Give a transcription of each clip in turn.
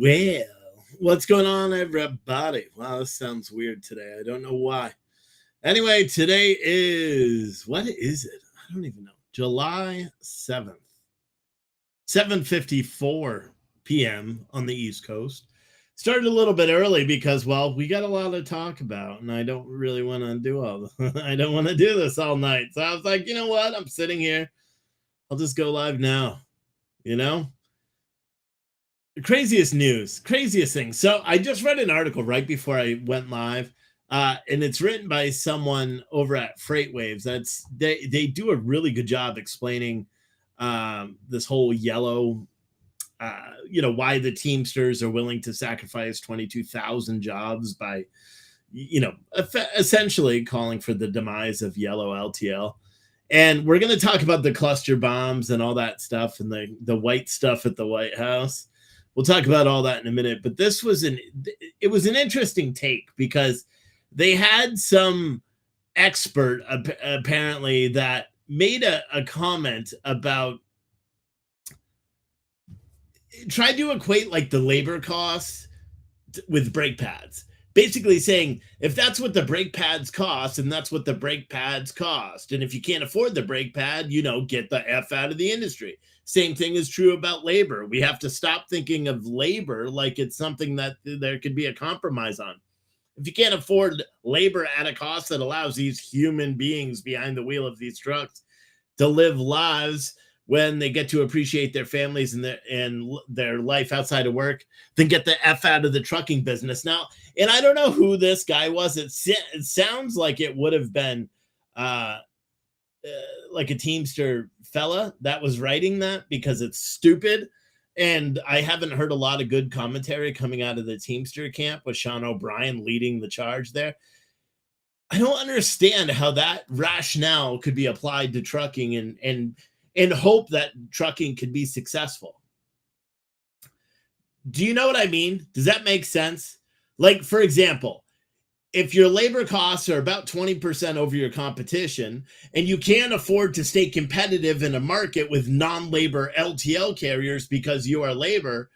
Well, what's going on, everybody? Wow, this sounds weird today. I don't know why. Anyway, today is what is it? I don't even know. July 7th, 7:54 p.m. on the East Coast. Started a little bit early because, well, we got a lot to talk about, and I don't really want to do I don't want to do this all night. So I was like, you know what? I'm sitting here. I'll just go live now. You know, craziest news, craziest thing. So I just read an article right before I went live, and it's written by someone over at FreightWaves. They do a really good job explaining this whole yellow. Why the Teamsters are willing to sacrifice 22,000 jobs by, essentially calling for the demise of yellow LTL. And we're going to talk about the cluster bombs and all that stuff and the white stuff at the White House. We'll talk about all that in a minute, but it was an interesting take because they had some expert apparently that made a comment about tried to equate like the labor costs with brake pads. Basically saying if that's what the brake pads cost, and that's what the brake pads cost. And if you can't afford the brake pad, get the F out of the industry. Same thing is true about labor. We have to stop thinking of labor like it's something that there could be a compromise on. If you can't afford labor at a cost that allows these human beings behind the wheel of these trucks to live lives when they get to appreciate their families and their life outside of work, then get the F out of the trucking business. Now, and I don't know who this guy was. It sounds like it would have been like a Teamster fella that was writing that because it's stupid. And I haven't heard a lot of good commentary coming out of the Teamster camp with Sean O'Brien leading the charge there. I don't understand how that rationale could be applied to trucking and hope that trucking could be successful. Do you know what I mean? Does that make sense? Like, for example, if your labor costs are about 20% over your competition and you can't afford to stay competitive in a market with non-labor LTL carriers because you are labor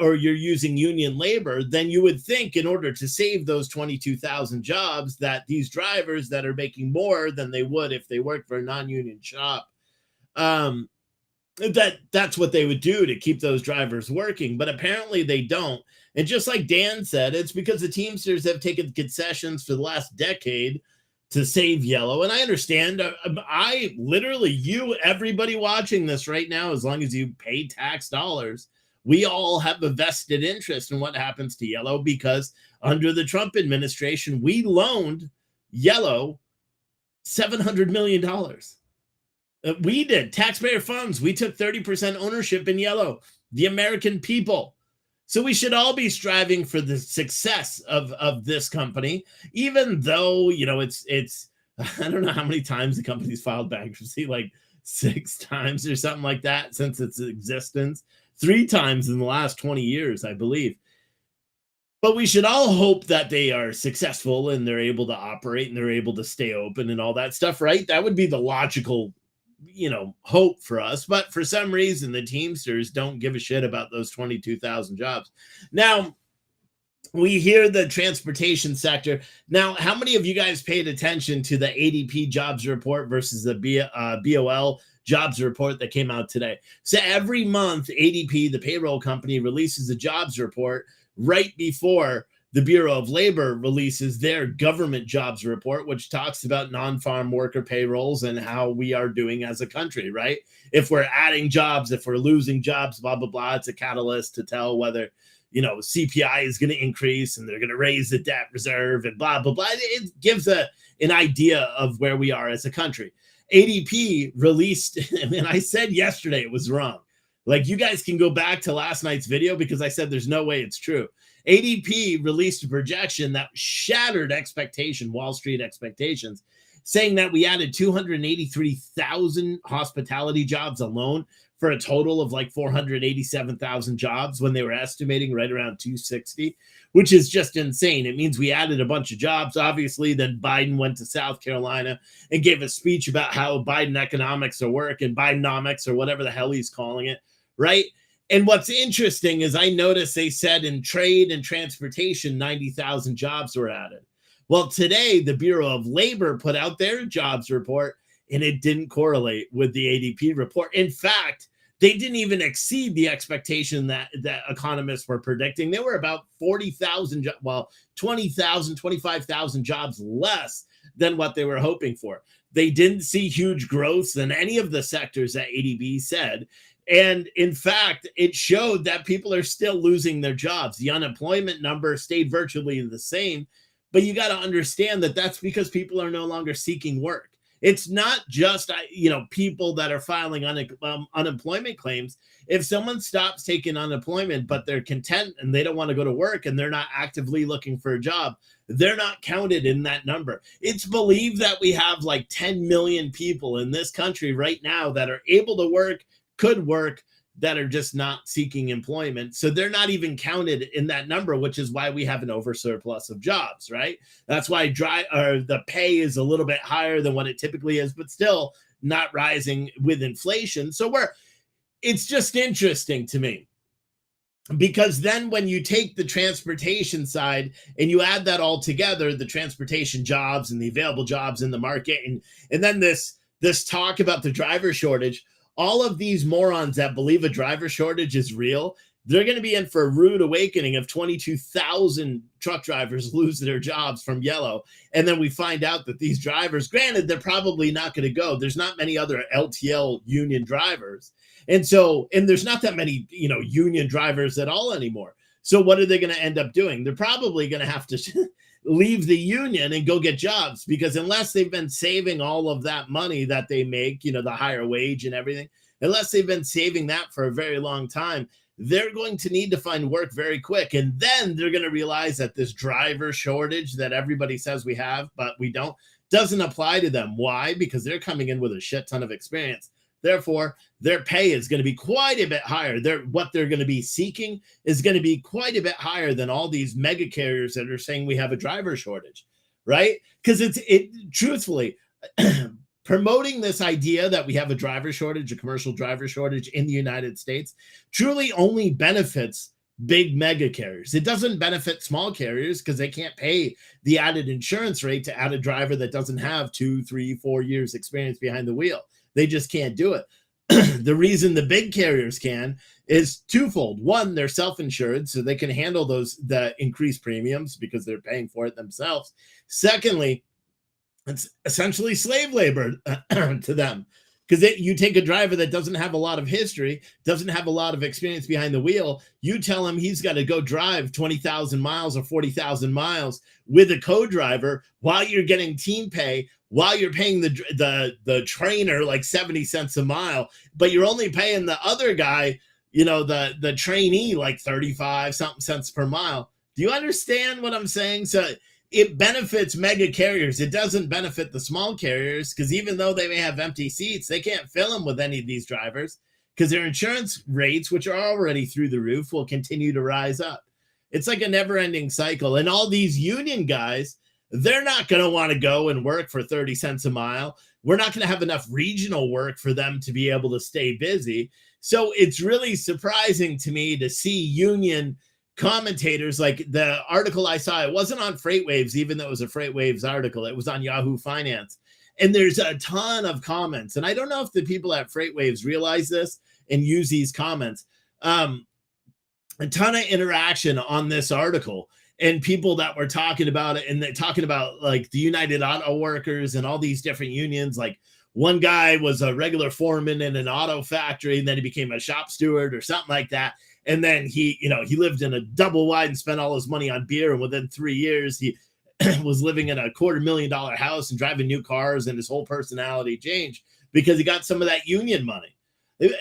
or you're using union labor, then you would think in order to save those 22,000 jobs that these drivers that are making more than they would if they worked for a non-union shop, that's what they would do to keep those drivers working. But apparently they don't. And just like Dan said, it's because the Teamsters have taken concessions for the last decade to save yellow. And I understand. I literally, everybody watching this right now, as long as you pay tax dollars, we all have a vested interest in what happens to yellow because under the Trump administration, we loaned yellow $700 million. We did. Taxpayer funds. We took 30% ownership in yellow, the American people. So we should all be striving for the success of this company, even though, it's I don't know how many times the company's filed bankruptcy, like 6 times or something like that since its existence, 3 times in the last 20 years, I believe. But we should all hope that they are successful and they're able to operate and they're able to stay open and all that stuff, right? That would be the logical hope for us. But for some reason, the Teamsters don't give a shit about those 22,000 jobs. Now, we hear the transportation sector. Now, how many of you guys paid attention to the ADP jobs report versus the BOL jobs report that came out today? So every month, ADP, the payroll company, releases a jobs report right before the Bureau of Labor releases their government jobs report, which talks about non-farm worker payrolls and how we are doing as a country, right? If we're adding jobs, if we're losing jobs, blah, blah, blah, it's a catalyst to tell whether, CPI is going to increase and they're going to raise the debt reserve and blah, blah, blah. It gives an idea of where we are as a country. ADP released, and I said yesterday it was wrong. Like, you guys can go back to last night's video because I said there's no way it's true. ADP released a projection that shattered Wall Street expectations, saying that we added 283,000 hospitality jobs alone for a total of like 487,000 jobs when they were estimating right around 260, which is just insane. It means we added a bunch of jobs. Obviously, then Biden went to South Carolina and gave a speech about how Biden economics are work and Bidenomics or whatever the hell he's calling it, right? And what's interesting is I noticed they said in trade and transportation, 90,000 jobs were added. Well, today, the Bureau of Labor put out their jobs report, and it didn't correlate with the ADP report. In fact, they didn't even exceed the expectation that economists were predicting. They were about 40,000, 20,000, 25,000 jobs less than what they were hoping for. They didn't see huge growth in any of the sectors that ADP said. And in fact, it showed that people are still losing their jobs. The unemployment number stayed virtually the same, but you got to understand that that's because people are no longer seeking work. It's not just people that are filing unemployment claims. If someone stops taking unemployment, but they're content and they don't want to go to work and they're not actively looking for a job, they're not counted in that number. It's believed that we have like 10 million people in this country right now that are able to work, could work, that are just not seeking employment. So they're not even counted in that number, which is why we have an oversurplus of jobs, right? That's why the pay is a little bit higher than what it typically is, but still not rising with inflation. So it's just interesting to me, because then when you take the transportation side and you add that all together, the transportation jobs and the available jobs in the market, and then this talk about the driver shortage, all of these morons that believe a driver shortage is real, they're going to be in for a rude awakening if 22,000 truck drivers lose their jobs from Yellow. And then we find out that these drivers, granted, they're probably not going to go. There's not many other LTL union drivers. And there's not that many, union drivers at all anymore. So what are they going to end up doing? They're probably going to have to leave the union and go get jobs, because unless they've been saving all of that money that they make, the higher wage and everything, unless they've been saving that for a very long time, they're going to need to find work very quick. And then they're going to realize that this driver shortage that everybody says we have, but we don't, doesn't apply to them. Why? Because they're coming in with a shit ton of experience. Therefore, their pay is going to be quite a bit higher. What they're going to be seeking is going to be quite a bit higher than all these mega carriers that are saying we have a driver shortage, right? Because truthfully, promoting this idea that we have a driver shortage, a commercial driver shortage in the United States, truly only benefits big mega carriers. It doesn't benefit small carriers because they can't pay the added insurance rate to add a driver that doesn't have 2, 3, 4 years experience behind the wheel. They just can't do it. The reason the big carriers can is twofold. One, they're self-insured, so they can handle the increased premiums because they're paying for it themselves. Secondly, it's essentially slave labor to them, because you take a driver that doesn't have a lot of history, doesn't have a lot of experience behind the wheel. You tell him he's got to go drive 20,000 miles or 40,000 miles with a co-driver while you're getting team pay, while you're paying the trainer like 70 cents a mile, but you're only paying the other guy, the trainee, like 35 something cents per mile. Do you understand what I'm saying? So it benefits mega carriers. It doesn't benefit the small carriers, because even though they may have empty seats, they can't fill them with any of these drivers, because their insurance rates, which are already through the roof, will continue to rise up. It's like a never-ending cycle. And all these union guys, they're not going to want to go and work for 30 cents a mile. We're not going to have enough regional work for them to be able to stay busy. So it's really surprising to me to see union commentators, like the article I saw, it wasn't on FreightWaves, even though it was a FreightWaves article, it was on Yahoo Finance. And there's a ton of comments. And I don't know if the people at FreightWaves realize this and use these comments. A ton of interaction on this article, and people that were talking about it, and they're talking about like the United Auto Workers and all these different unions. Like one guy was a regular foreman in an auto factory, and then he became a shop steward or something like that. And then he lived in a double wide and spent all his money on beer. And within 3 years, he was living in a $250,000 house and driving new cars, and his whole personality changed because he got some of that union money.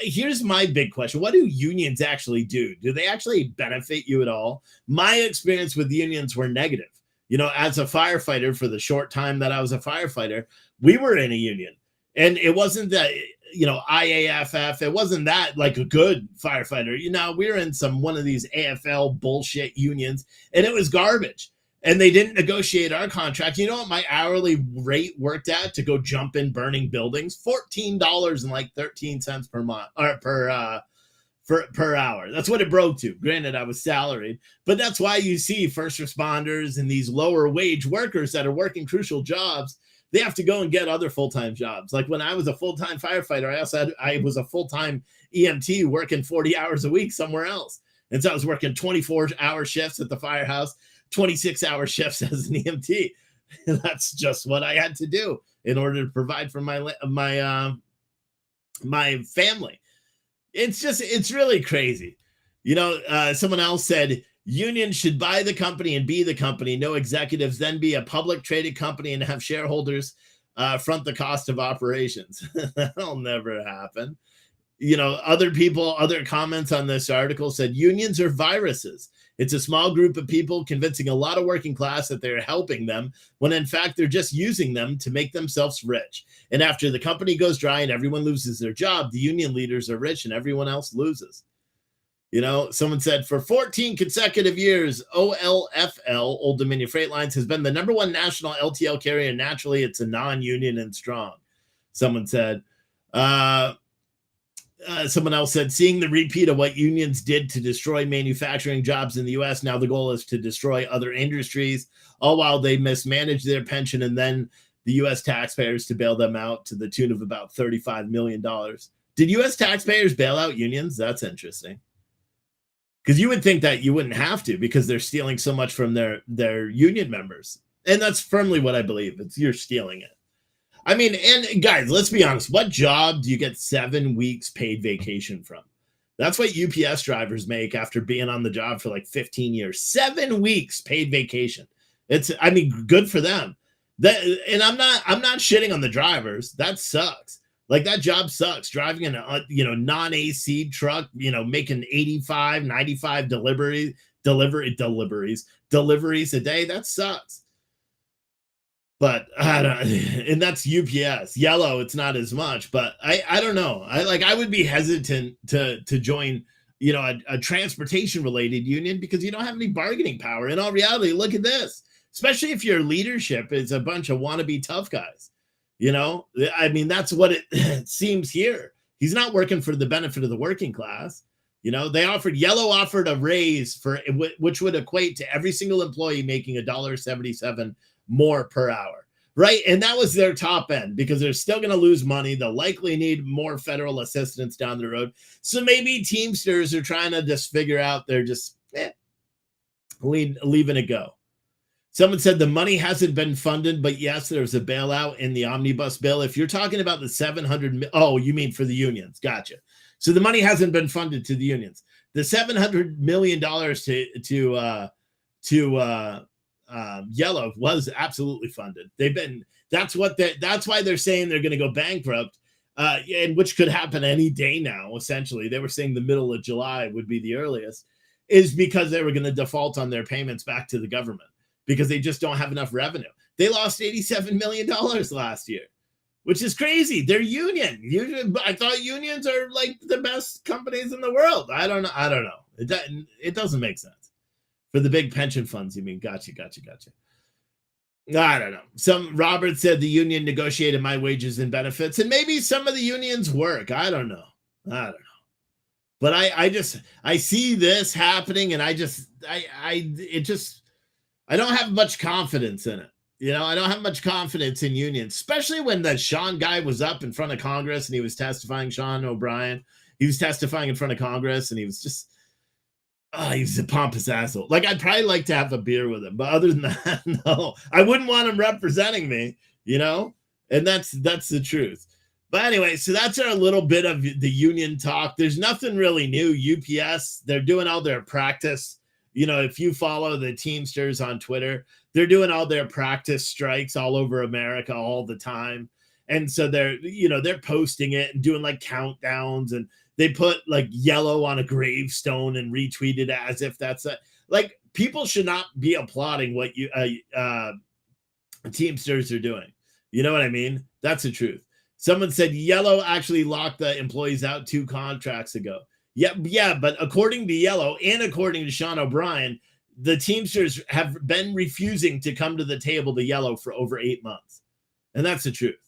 Here's my big question. What do unions actually do? Do they actually benefit you at all? My experience with unions were negative. As a firefighter, for the short time that I was a firefighter, we were in a union. And it wasn't that, IAFF, it wasn't that like a good firefighter. We were in one of these AFL bullshit unions, and it was garbage. And they didn't negotiate our contract. You know what my hourly rate worked at to go jump in burning buildings? $14.13 per month, or per hour. That's what it broke to. Granted, I was salaried, but that's why you see first responders and these lower wage workers that are working crucial jobs. They have to go and get other full-time jobs. Like when I was a full-time firefighter, I was a full-time EMT working 40 hours a week somewhere else. And so I was working 24-hour shifts at the firehouse, 26-hour shifts as an EMT. And that's just what I had to do in order to provide for my family. It's really crazy. Someone else said, unions should buy the company and be the company. No executives, then be a public traded company and have shareholders front the cost of operations. That'll never happen. Other comments on this article said unions are viruses. It's a small group of people convincing a lot of working class that they're helping them when in fact they're just using them to make themselves rich. And after the company goes dry and everyone loses their job, the union leaders are rich and everyone else loses. Someone said for 14 consecutive years, OLFL, Old Dominion Freight Lines, has been the number one national LTL carrier. Naturally, it's a non-union and strong. Someone said, someone else said, seeing the repeat of what unions did to destroy manufacturing jobs in the U.S., now the goal is to destroy other industries, all while they mismanage their pension and then the U.S. taxpayers to bail them out to the tune of about $35 million. Did U.S. taxpayers bail out unions? That's interesting. Because you would think that you wouldn't have to because they're stealing so much from their union members. And that's firmly what I believe. You're stealing it. I mean, and guys, let's be honest. What job do you get 7 weeks paid vacation from? That's what UPS drivers make after being on the job for like 15 years. 7 weeks paid vacation. Good for them. And I'm not shitting on the drivers. That sucks. Like that job sucks. Driving in a non-AC truck, making 85, 95 deliveries a day. That sucks. But I don't, and that's UPS. Yellow, it's not as much, but I don't know. I would be hesitant to join, a transportation related union because you don't have any bargaining power. In all reality, look at this. Especially if your leadership is a bunch of wannabe tough guys. That's what it seems here. He's not working for the benefit of the working class. Yellow offered a raise which would equate to every single employee making $1.77 more per hour. Right. And that was their top end because they're still going to lose money. They'll likely need more federal assistance down the road. So maybe Teamsters are trying to just figure out they're just leaving it go. Someone said the money hasn't been funded, but yes, there's a bailout in the omnibus bill. If you're talking about the you mean for the unions. Gotcha. So the money hasn't been funded to the unions. The $700 million to Yellow was absolutely funded. That's why they're saying they're going to go bankrupt, and which could happen any day now. Essentially, they were saying the middle of July would be the earliest, is because they were going to default on their payments back to the government. Because they just don't have enough revenue. They lost $87 million last year, which is crazy. They're union. I thought unions are like the best companies in the world. I don't know. It doesn't make sense. For the big pension funds, you mean? Gotcha. I don't know. Robert said the union negotiated my wages and benefits, and maybe some of the unions work. I don't know. But I see this happening, and I don't have much confidence in it. I don't have much confidence in unions, especially when the Sean guy was up in front of Congress and he was testifying, Sean O'Brien. He was testifying in front of Congress and he was just, he's a pompous asshole. Like, I'd probably like to have a beer with him, but other than that, no. I wouldn't want him representing me, and that's the truth. But anyway, so that's our little bit of the union talk. There's nothing really new. UPS, they're doing all their practice. If you follow the Teamsters on Twitter, they're doing all their practice strikes all over America all the time. And so they're posting it and doing like countdowns, and they put like yellow on a gravestone and retweet it as if that's like people should not be applauding what Teamsters are doing. You know what I mean? That's the truth. Someone said Yellow actually locked the employees out 2 contracts ago. Yeah, but according to Yellow and according to Sean O'Brien, the Teamsters have been refusing to come to the table to Yellow for over 8 months. And that's the truth.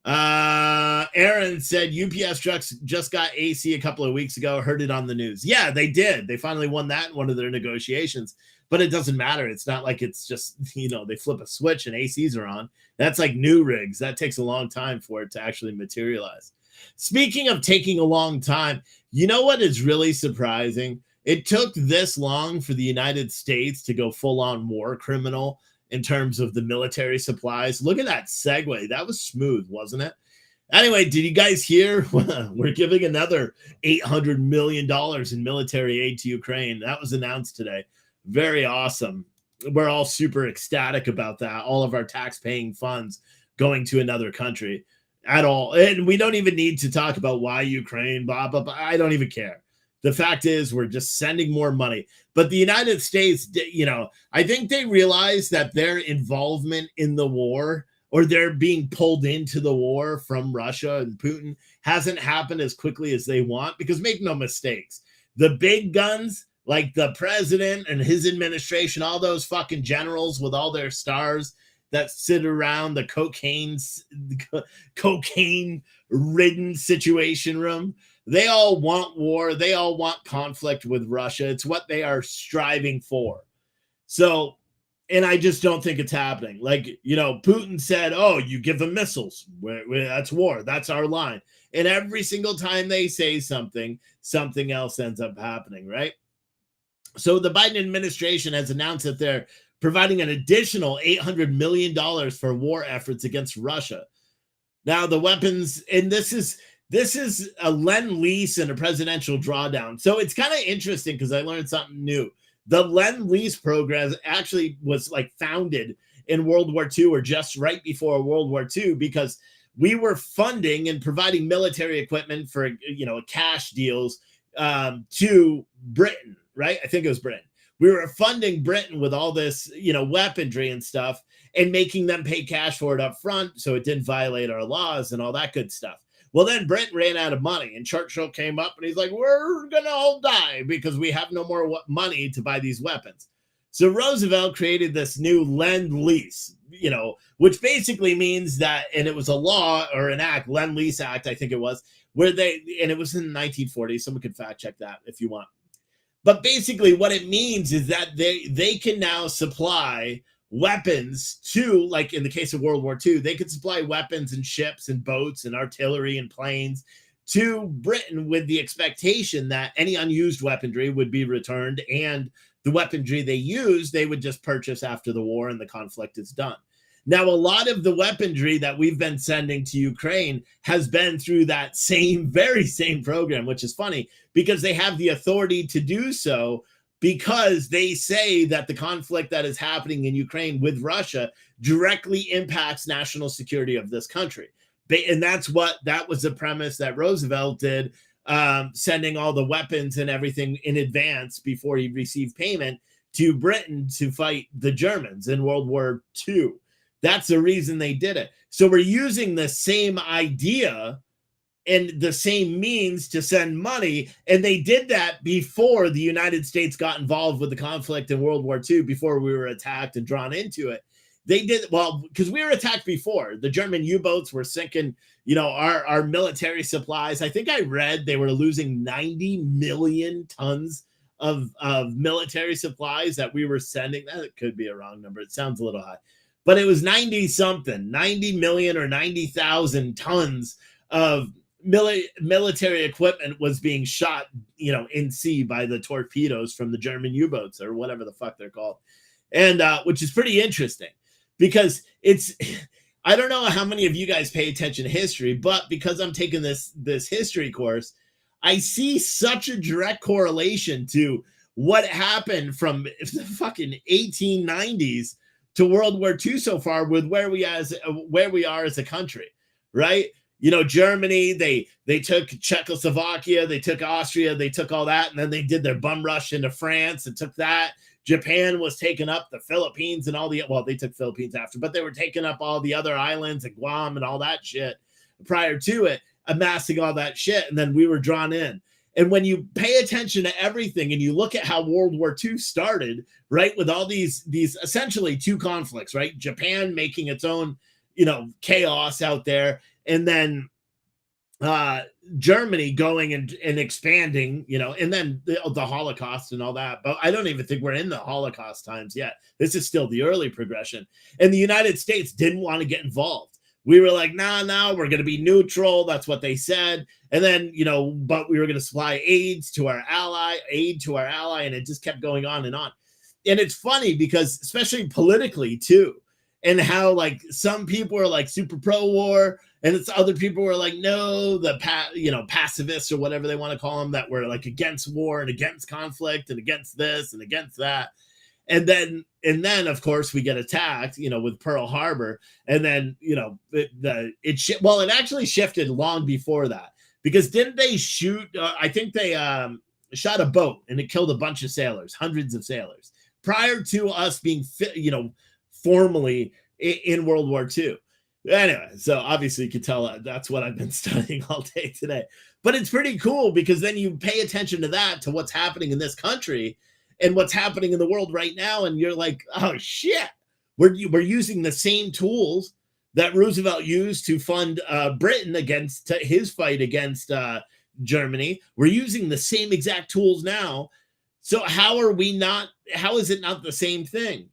Aaron said UPS trucks just got AC a couple of weeks ago. Heard it on the news. Yeah, they did. They finally won that in one of their negotiations. But it doesn't matter. It's not like it's just, they flip a switch and ACs are on. That's like new rigs. That takes a long time for it to actually materialize. Speaking of taking a long time, you know what is really surprising? It took this long for the United States to go full on war criminal in terms of the military supplies. Look at that segue. That was smooth, wasn't it? Anyway, did you guys hear? We're giving another $800 million in military aid to Ukraine. That was announced today. Very awesome. We're all super ecstatic about that. All of our tax-paying funds going to another country at all. And we don't even need to talk about why Ukraine, blah, blah, blah. I don't even care. The fact is we're just sending more money. But the United States, I think they realize that their involvement in the war, or they're being pulled into the war from Russia and Putin, hasn't happened as quickly as they want. Because make no mistakes, the big guns, like the president and his administration, all those fucking generals with all their stars that sit around the cocaine-ridden situation room, they all want war. They all want conflict with Russia. It's what they are striving for. So, and I just don't think it's happening. Like, Putin said, oh, you give them missiles. That's war. That's our line. And every single time they say something, something else ends up happening, right? So the Biden administration has announced that they're providing an additional $800 million for war efforts against Russia. Now, the weapons, and this is a Lend-Lease and a presidential drawdown. So it's kind of interesting because I learned something new. The Lend-Lease program actually was founded in World War II, or just right before World War II, because we were funding and providing military equipment for, cash deals to Britain, right? I think it was Britain. We were funding Britain with all this, weaponry and stuff, and making them pay cash for it up front so it didn't violate our laws and all that good stuff. Well, then Britain ran out of money, and Churchill came up and he's like, we're going to all die because we have no more money to buy these weapons. So Roosevelt created this new Lend-Lease, which basically means that, and it was a law or an act, Lend-Lease Act, I think it was, and it was in the 1940s. Someone could fact check that if you want. But basically what it means is that they can now supply weapons to, like in the case of World War II, they could supply weapons and ships and boats and artillery and planes to Britain with the expectation that any unused weaponry would be returned, and the weaponry they use, they would just purchase after the war and the conflict is done. Now, a lot of the weaponry that we've been sending to Ukraine has been through that very same program, which is funny because they have the authority to do so, because they say that the conflict that is happening in Ukraine with Russia directly impacts national security of this country. And that was the premise that Roosevelt did, sending all the weapons and everything in advance before he received payment to Britain to fight the Germans in World War II. That's the reason they did it. So we're using the same idea and the same means to send money. And they did that before the United States got involved with the conflict in World War II, before we were attacked and drawn into it. They did, well, because we were attacked before. The German U-boats were sinking, our military supplies. I think I read they were losing 90 million tons of military supplies that we were sending. That could be a wrong number. It sounds a little high. But it was 90 million or 90,000 tons of military equipment was being shot, in sea by the torpedoes from the German U-boats, or whatever the fuck they're called. And which is pretty interesting because I don't know how many of you guys pay attention to history, but because I'm taking this history course, I see such a direct correlation to what happened from the fucking 1890s to World War II so far with where we are as a country, right? Germany, they took Czechoslovakia, they took Austria, they took all that, and then they did their bum rush into France and took that. Japan was taking up the Philippines and they took Philippines after, but they were taking up all the other islands and Guam and all that shit prior to it, amassing all that shit, and then we were drawn in. And when you pay attention to everything and you look at how World War II started, right, with all these essentially two conflicts, right? Japan making its own, chaos out there, and then uh Germany going and expanding, and then the Holocaust and all that. But I don't even think we're in the Holocaust times yet. This is still the early progression. And the United States didn't want to get involved. We were like, nah, we're going to be neutral. That's what they said. And then, but we were going to supply aid to our ally, and it just kept going on and on. And it's funny because, especially politically too, and how like some people are like super pro-war, and it's other people were like, no, the pacifists or whatever they want to call them, that were like against war and against conflict and against this and against that. And then of course we get attacked, with Pearl Harbor. And then, it actually shifted long before that, because didn't they shoot, I think they shot a boat and it killed a bunch of sailors, hundreds of sailors, prior to us being, formally in World War II. Anyway, so obviously you can tell that's what I've been studying all day today. But it's pretty cool, because then you pay attention to that, to what's happening in this country and what's happening in the world right now, and you're like, oh shit, we're using the same tools that Roosevelt used to fund Britain against his fight against Germany. We're using the same exact tools now. So how is it not the same thing?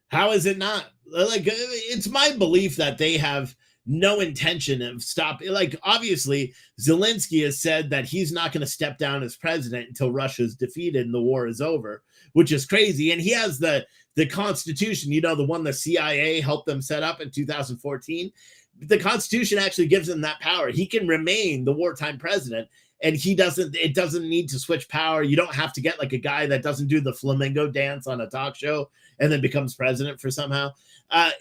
How is it not? Like, it's my belief that they have no intention of stopping. Like, obviously, Zelensky has said that he's not going to step down as president until Russia's defeated and the war is over, which is crazy. And he has the Constitution, the one the CIA helped them set up in 2014. The Constitution actually gives him that power. He can remain the wartime president, and it doesn't need to switch power. You don't have to get like a guy that doesn't do the flamingo dance on a talk show and then becomes president for somehow.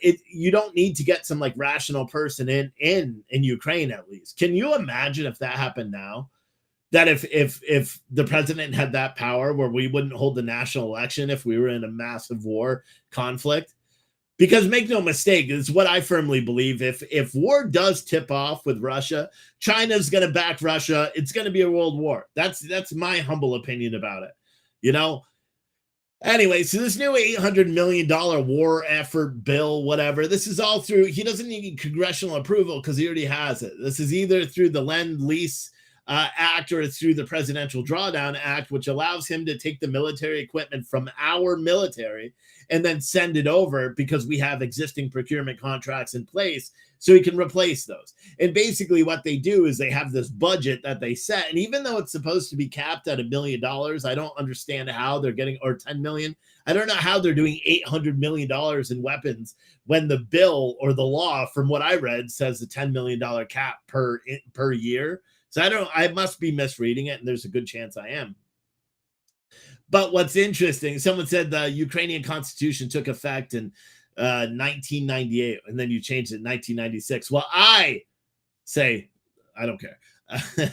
You don't need to get some like rational person in Ukraine, at least. Can you imagine if that happened now? That if the president had that power, where we wouldn't hold the national election if we were in a massive war conflict? Because make no mistake, it's what I firmly believe. If war does tip off with Russia, China's going to back Russia. It's going to be a world war. That's my humble opinion about it. Anyway, so this new $800 million war effort bill, whatever, this is all through, he doesn't need congressional approval because he already has it. This is either through the Lend-Lease Act, or it's through the Presidential Drawdown Act, which allows him to take the military equipment from our military and then send it over, because we have existing procurement contracts in place, so he can replace those. And basically what they do is they have this budget that they set. And even though it's supposed to be capped at $1 million, I don't understand how they're getting, or 10 million. I don't know how they're doing $800 million in weapons when the bill or the law, from what I read, says a $10 million cap per year. So I must be misreading it, and there's a good chance I am. But what's interesting, someone said the Ukrainian constitution took effect in 1998, and then you changed it in 1996. Well, I say, I don't care.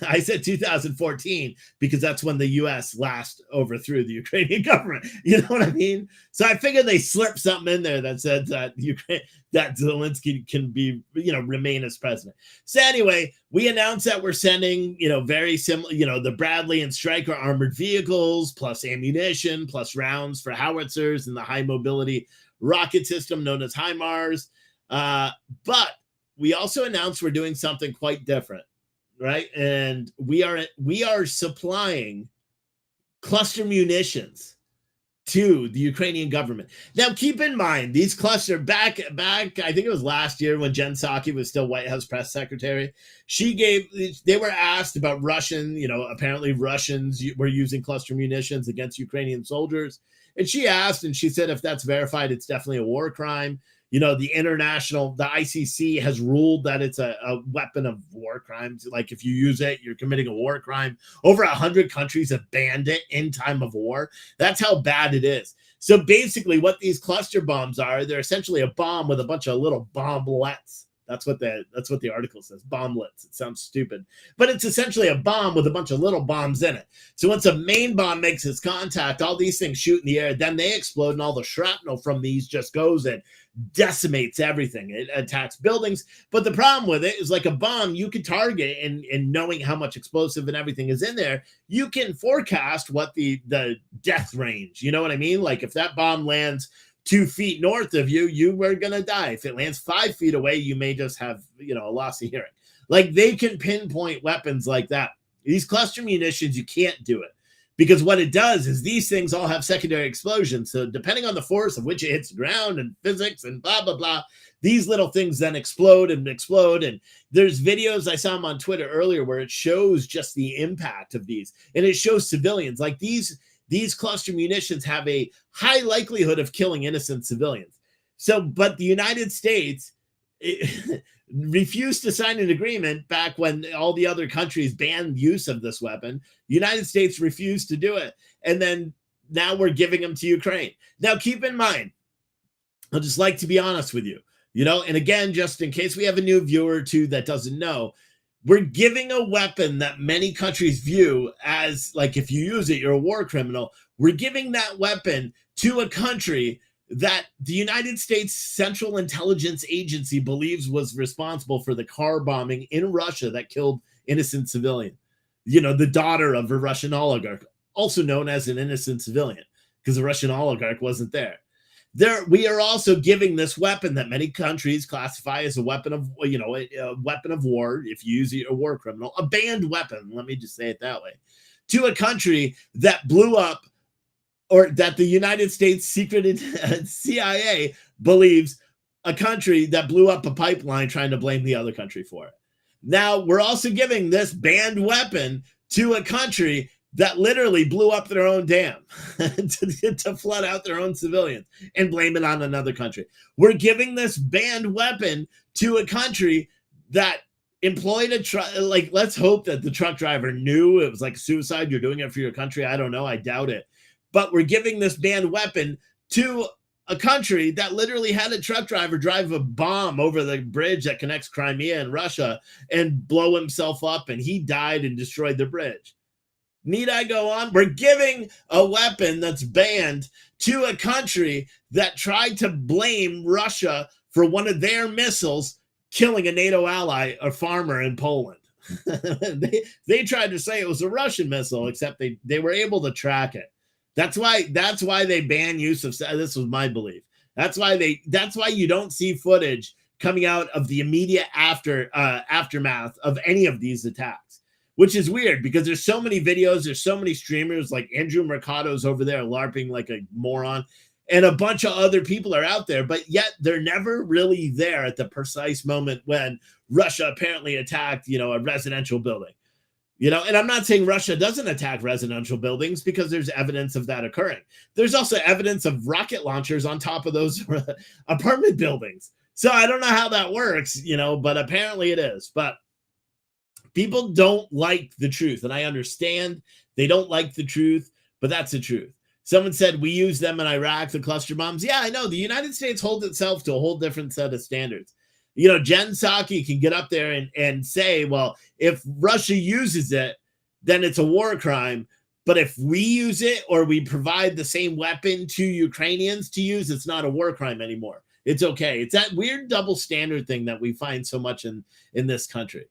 I said 2014 because that's when the U.S. last overthrew the Ukrainian government. You know what I mean? So I figured they slipped something in there that said that that Zelensky can be, remain as president. So anyway, we announced that we're sending, very similar, the Bradley and Stryker armored vehicles, plus ammunition, plus rounds for howitzers and the high mobility rocket system known as HIMARS. But we also announced we're doing something quite different. Right. And we are supplying cluster munitions to the Ukrainian government. Now, keep in mind, these cluster back, I think it was last year when Jen Psaki was still White House press secretary. They were asked about Russian, apparently Russians were using cluster munitions against Ukrainian soldiers. And she asked, and she said, if that's verified, it's definitely a war crime. The ICC has ruled that it's a weapon of war crimes. Like, if you use it, you're committing a war crime. Over 100 countries have banned it in time of war. That's how bad it is. So basically what these cluster bombs are, they're essentially a bomb with a bunch of little bomblets. That's what the article says, bomblets. It sounds stupid, but it's essentially a bomb with a bunch of little bombs in it. So once a main bomb makes its contact, all these things shoot in the air, then they explode, and all the shrapnel from these just goes and decimates everything. It attacks buildings. But the problem with it is, like a bomb, you can target, and knowing how much explosive and everything is in there, you can forecast what the death range, you know what I mean? Like, if that bomb lands 2 feet north of you, you were going to die. If it lands 5 feet away, you may just have, a loss of hearing. Like, they can pinpoint weapons like that. These cluster munitions, you can't do it, because what it does is these things all have secondary explosions. So depending on the force of which it hits the ground and physics and blah, blah, blah, these little things then explode and explode. And there's videos, I saw them on Twitter earlier, where it shows just the impact of these. And it shows civilians. Like, these cluster munitions have a high likelihood of killing innocent civilians. So, but the United States refused to sign an agreement back when all the other countries banned use of this weapon. The United States refused to do it. And then now we're giving them to Ukraine. Now, keep in mind, I'd just like to be honest with you, and again, just in case we have a new viewer or two that doesn't know, we're giving a weapon that many countries view as, like, if you use it, you're a war criminal. We're giving that weapon to a country that the United States Central Intelligence Agency believes was responsible for the car bombing in Russia that killed innocent civilian. The daughter of a Russian oligarch, also known as an innocent civilian, because the Russian oligarch wasn't there. We are also giving this weapon that many countries classify as a weapon of, a weapon of war, if you use it, a war criminal, a banned weapon, let me just say it that way, to a country that blew up, or that the United States secret CIA believes a country that blew up a pipeline, trying to blame the other country for it. Now, we're also giving this banned weapon to a country that literally blew up their own dam to flood out their own civilians and blame it on another country. We're giving this banned weapon to a country that employed a truck. Like, let's hope that the truck driver knew it was like suicide. You're doing it for your country. I don't know. I doubt it. But we're giving this banned weapon to a country that literally had a truck driver drive a bomb over the bridge that connects Crimea and Russia and blow himself up, and he died and destroyed the bridge. Need I go on? We're giving a weapon that's banned to a country that tried to blame Russia for one of their missiles killing a NATO ally, a farmer in Poland. they tried to say it was a Russian missile, except they were able to track it. That's why they ban use of. This was my belief. That's why you don't see footage coming out of the immediate aftermath of any of these attacks, which is weird because there's so many videos, there's so many streamers, like Andrew Mercado's over there LARPing like a moron, and a bunch of other people are out there, but yet they're never really there at the precise moment when Russia apparently attacked, a residential building. And I'm not saying Russia doesn't attack residential buildings, because there's evidence of that occurring. There's also evidence of rocket launchers on top of those apartment buildings. So I don't know how that works, but apparently it is. But people don't like the truth, and I understand they don't like the truth, but that's the truth. Someone said we use them in Iraq, the cluster bombs. Yeah, I know. The United States holds itself to a whole different set of standards. Jen Psaki can get up there and say, well, if Russia uses it, then it's a war crime. But if we use it, or we provide the same weapon to Ukrainians to use, it's not a war crime anymore. It's okay. It's that weird double standard thing that we find so much in this country.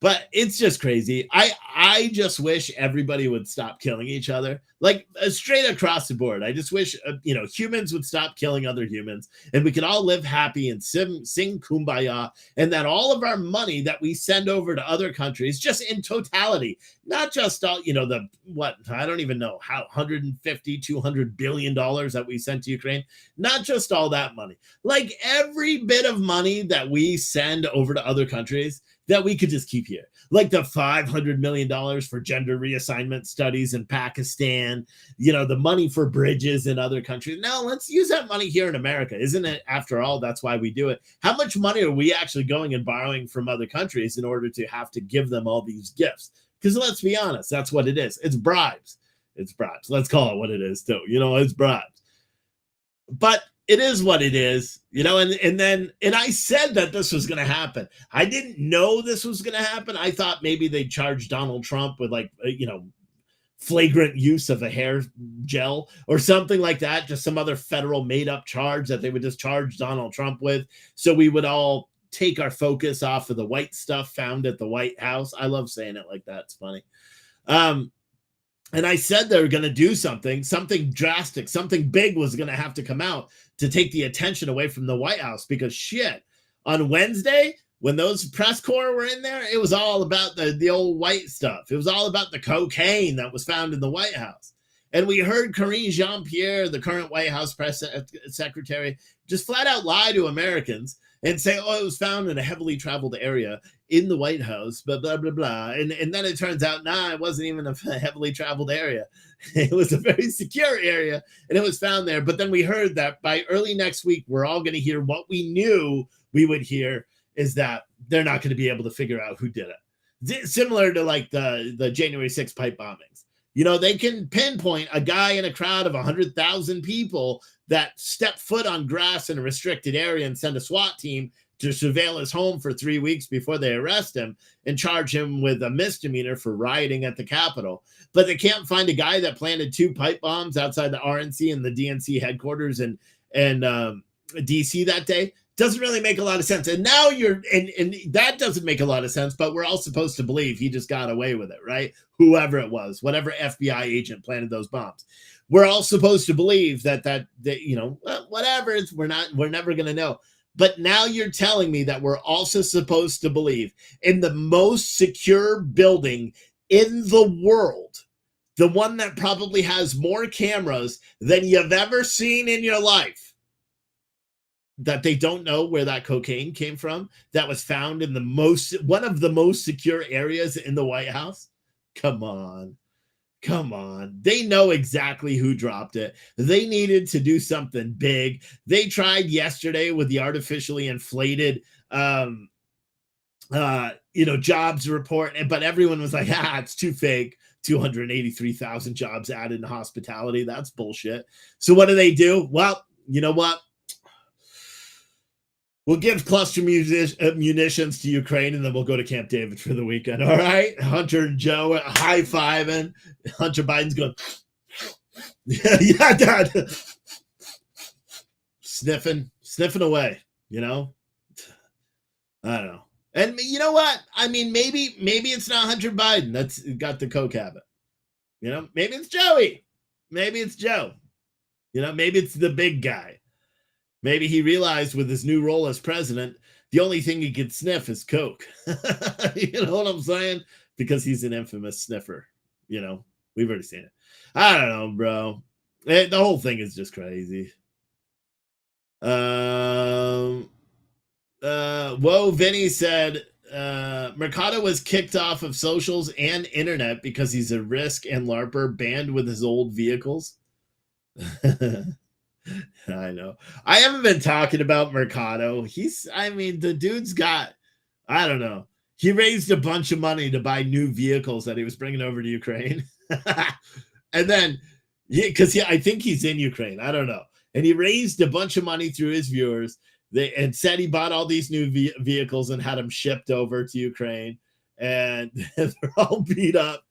But it's just crazy. I just wish everybody would stop killing each other, like straight across the board. I just wish, humans would stop killing other humans, and we could all live happy and sing Kumbaya, and that all of our money that we send over to other countries, just in totality, not just all, I don't even know how, 150, $200 billion that we sent to Ukraine, not just all that money, like every bit of money that we send over to other countries, that we could just keep here, like the $500 million for gender reassignment studies in Pakistan, the money for bridges in other countries. Now let's use that money here in America. Isn't it, after all, that's why we do it? How much money are we actually going and borrowing from other countries in order to have to give them all these gifts? Because let's be honest, that's what it is. It's bribes. It's bribes. Let's call it what it is too. It's bribes. But it is what it is, and I said that this was going to happen. I didn't know this was going to happen. I thought maybe they'd charge Donald Trump with flagrant use of a hair gel or something like that, just some other federal made up charge that they would just charge Donald Trump with. So we would all take our focus off of the white stuff found at the White House. I love saying it like that. It's funny. And I said they were going to do something drastic, something big was going to have to come out to take the attention away from the White House, because shit, on Wednesday, when those press corps were in there, it was all about the old white stuff. It was all about the cocaine that was found in the White House. And we heard Karine Jean-Pierre, the current White House press secretary, just flat out lie to Americans and say, oh, it was found in a heavily traveled area in the White House, blah, blah, blah, blah. And then it turns out, it wasn't even a heavily traveled area. It was a very secure area, and it was found there. But then we heard that by early next week, we're all going to hear what we knew we would hear, is that they're not going to be able to figure out who did it. Similar to like the January 6th pipe bombings. They can pinpoint a guy in a crowd of 100,000 people that step foot on grass in a restricted area and send a SWAT team to surveil his home for 3 weeks before they arrest him and charge him with a misdemeanor for rioting at the Capitol. But they can't find a guy that planted 2 pipe bombs outside the RNC and the DNC headquarters in DC that day. Doesn't really make a lot of sense. And now and that doesn't make a lot of sense, but we're all supposed to believe he just got away with it, right? Whoever it was, whatever FBI agent planted those bombs. We're all supposed to believe that whatever, we're never going to know. But now you're telling me that we're also supposed to believe in the most secure building in the world, the one that probably has more cameras than you've ever seen in your life, that they don't know where that cocaine came from that was found in one of the most secure areas in the White House? Come on. They know exactly who dropped it. They needed to do something big. They tried yesterday with the artificially inflated jobs report, but everyone was like, it's too fake. 283,000 jobs added in hospitality. That's bullshit. So what do? Well, you know what? We'll give cluster munitions to Ukraine, and then we'll go to Camp David for the weekend. All right? Hunter and Joe high-fiving. Hunter Biden's going, yeah, Dad. Sniffing away, I don't know. And you know what? I mean, maybe it's not Hunter Biden that's got the coke habit. Maybe it's Joey. Maybe it's Joe. Maybe it's the big guy. Maybe he realized with his new role as president, the only thing he could sniff is coke. You know what I'm saying? Because he's an infamous sniffer. We've already seen it. I don't know, bro. The whole thing is just crazy. Whoa, Vinny said, Mercado was kicked off of socials and internet because he's a risk and LARPer, banned with his old vehicles. I know. I haven't been talking about Mercado. The dude's got, I don't know. He raised a bunch of money to buy new vehicles that he was bringing over to Ukraine. And then, I think he's in Ukraine. I don't know. And he raised a bunch of money through his viewers. And said he bought all these new vehicles and had them shipped over to Ukraine. And they're all beat up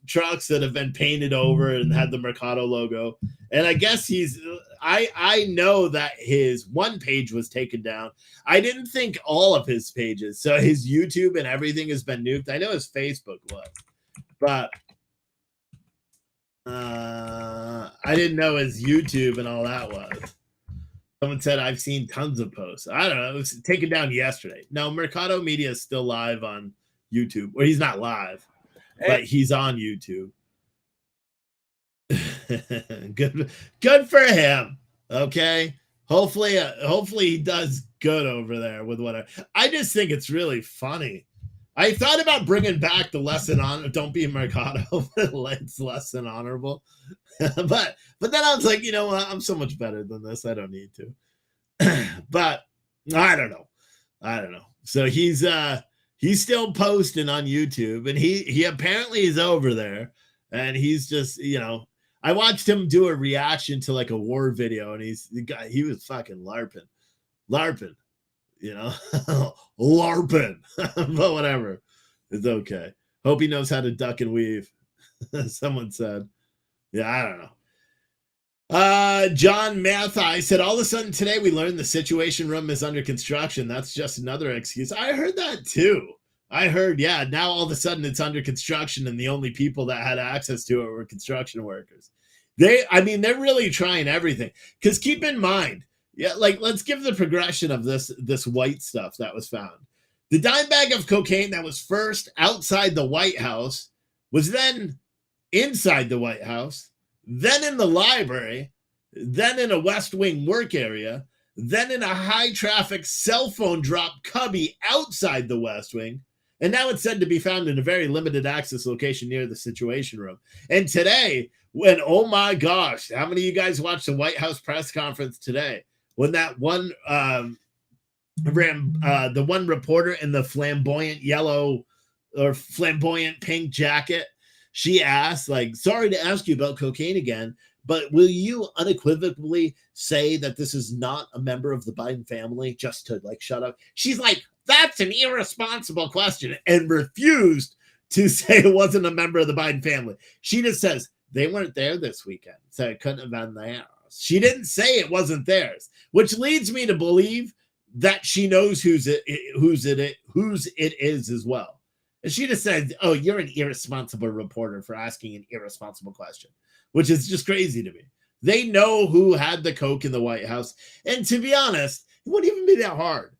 trucks that have been painted over and had the Mercado logo. And I guess I know that his one page was taken down. I didn't think all of his pages. So his YouTube and everything has been nuked. I know his Facebook was, but I didn't know his YouTube and all that was. Someone said, I've seen tons of posts. I don't know. It was taken down yesterday. No, Mercado Media is still live on YouTube. Well, he's not live. But he's on YouTube. Good for him. Okay. Hopefully he does good over there with whatever. I just think it's really funny. I thought about bringing back the lesson on don't be a Mercado. It's less than honorable. but then I was like, you know what? I'm so much better than this. I don't need to. But I don't know. So he's still posting on YouTube, and he apparently is over there, and he's just, I watched him do a reaction to like a war video, and he was fucking LARPing, LARPing. But whatever, it's okay. Hope he knows how to duck and weave. Someone said, yeah, I don't know. John Mathai said, all of a sudden today we learned the Situation Room is under construction. That's just another excuse. I heard that too. I heard, yeah, now all of a sudden it's under construction and the only people that had access to it were construction workers. I mean, they're really trying everything. Because keep in mind, yeah, like let's give the progression of this white stuff that was found. The dime bag of cocaine that was first outside the White House was then inside the White House, then in the library, then in a West Wing work area, then in a high traffic cell phone drop cubby outside the West Wing. And now it's said to be found in a very limited access location near the Situation Room. And today, when, oh my gosh, how many of you guys watched the White House press conference today? When that one, the one reporter in the flamboyant yellow or flamboyant pink jacket, she asked, like, sorry to ask you about cocaine again, but will you unequivocally say that this is not a member of the Biden family, just to like shut up? She's like, that's an irresponsible question, and refused to say it wasn't a member of the Biden family. She just says they weren't there this weekend, so it couldn't have been theirs. She didn't say it wasn't theirs, which leads me to believe that she knows whose it is as well. And she just said, oh, you're an irresponsible reporter for asking an irresponsible question, which is just crazy to me. They know who had the coke in the White House. And to be honest, it wouldn't even be that hard.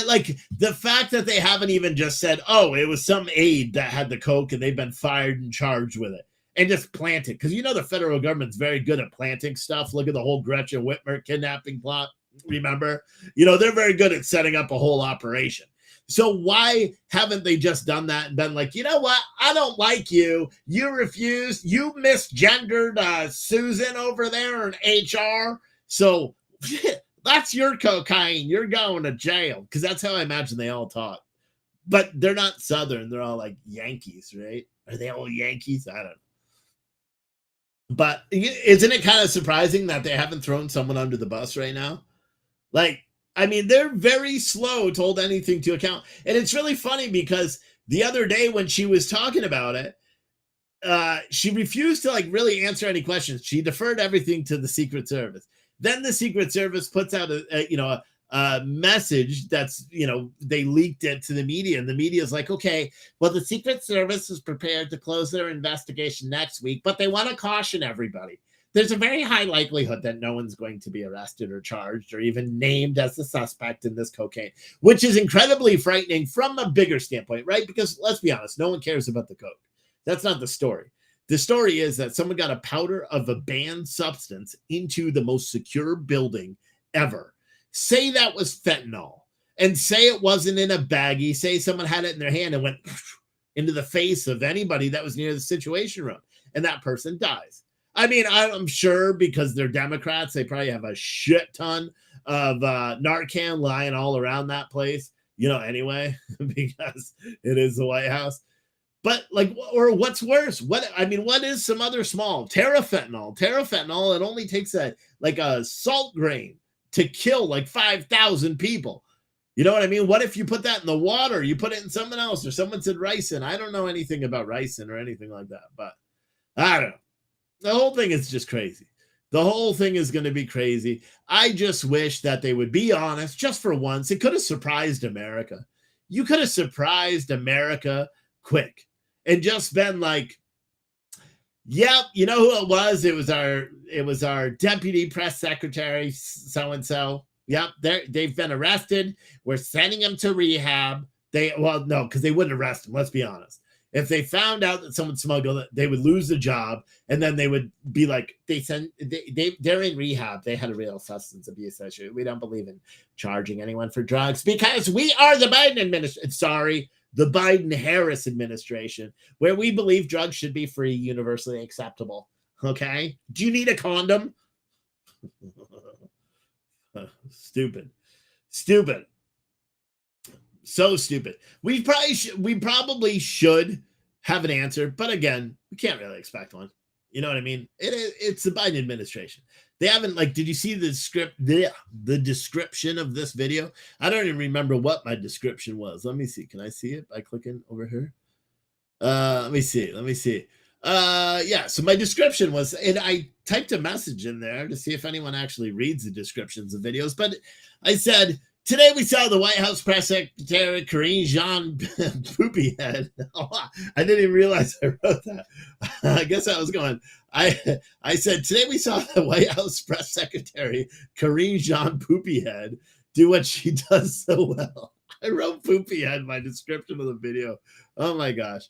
Like the fact that they haven't even just said, oh, it was some aide that had the coke and they've been fired and charged with it, and just plant it. Because you know the federal government's very good at planting stuff. Look at the whole Gretchen Whitmer kidnapping plot. Remember? You know, they're very good at setting up a whole operation. So why haven't they just done that and been like, you know what? I don't like you. You refused. You misgendered Susan over there in HR. So that's your cocaine. You're going to jail. Because that's how I imagine they all talk. But they're not Southern. They're all like Yankees, right? Are they all Yankees? I don't know. But isn't it kind of surprising that they haven't thrown someone under the bus right now? Like, I mean, they're very slow to hold anything to account. And it's really funny because the other day when she was talking about it, she refused to like really answer any questions. She deferred everything to the Secret Service. Then the Secret Service puts out a message that's, they leaked it to the media, and the media is like, okay, well, the Secret Service is prepared to close their investigation next week, but they want to caution everybody. There's a very high likelihood that no one's going to be arrested or charged or even named as a suspect in this cocaine, which is incredibly frightening from a bigger standpoint, right? Because let's be honest, no one cares about the coke. That's not the story. The story is that someone got a powder of a banned substance into the most secure building ever. Say that was fentanyl, and say it wasn't in a baggie. Say someone had it in their hand and went into the face of anybody that was near the Situation Room, and that person dies. I mean, I'm sure because they're Democrats, they probably have a shit ton of Narcan lying all around that place, anyway, because it is the White House. But like, or what's worse? What is some other small terafentanil? Terafentanil, it only takes a salt grain to kill like 5,000 people. You know what I mean? What if you put that in the water? You put it in something else, or someone said ricin. I don't know anything about ricin or anything like that, but I don't know. The whole thing is just crazy. The whole thing is going to be crazy. I just wish that they would be honest just for once. It could have surprised America. You could have surprised America quick and just been like, yep, you know who it was? It was our deputy press secretary, so-and-so. Yep, they've been arrested. We're sending them to rehab. No, because they wouldn't arrest them, let's be honest. If they found out that someone smuggled it, they would lose the job, and then they would be like, they're in rehab. They had a real substance abuse issue. We don't believe in charging anyone for drugs because we are the Biden administration. Sorry, the Biden-Harris administration, where we believe drugs should be free, universally acceptable. Okay? Do you need a condom? Stupid. So stupid. We probably should have an answer, but again, we can't really expect one. You know what I mean? It's the Biden administration. They haven't did you see the description of this video? I don't even remember what my description was. Let me see. Can I see it by clicking over here? Let me see. Yeah, so my description was, and I typed a message in there to see if anyone actually reads the descriptions of videos, but I said, Today we saw the White House press secretary Karine Jean Poopyhead. I didn't even realize I wrote that. I guess I was going. I said today we saw the White House press secretary Karine Jean Poopyhead do what she does so well. I wrote Poopyhead in my description of the video. Oh my gosh.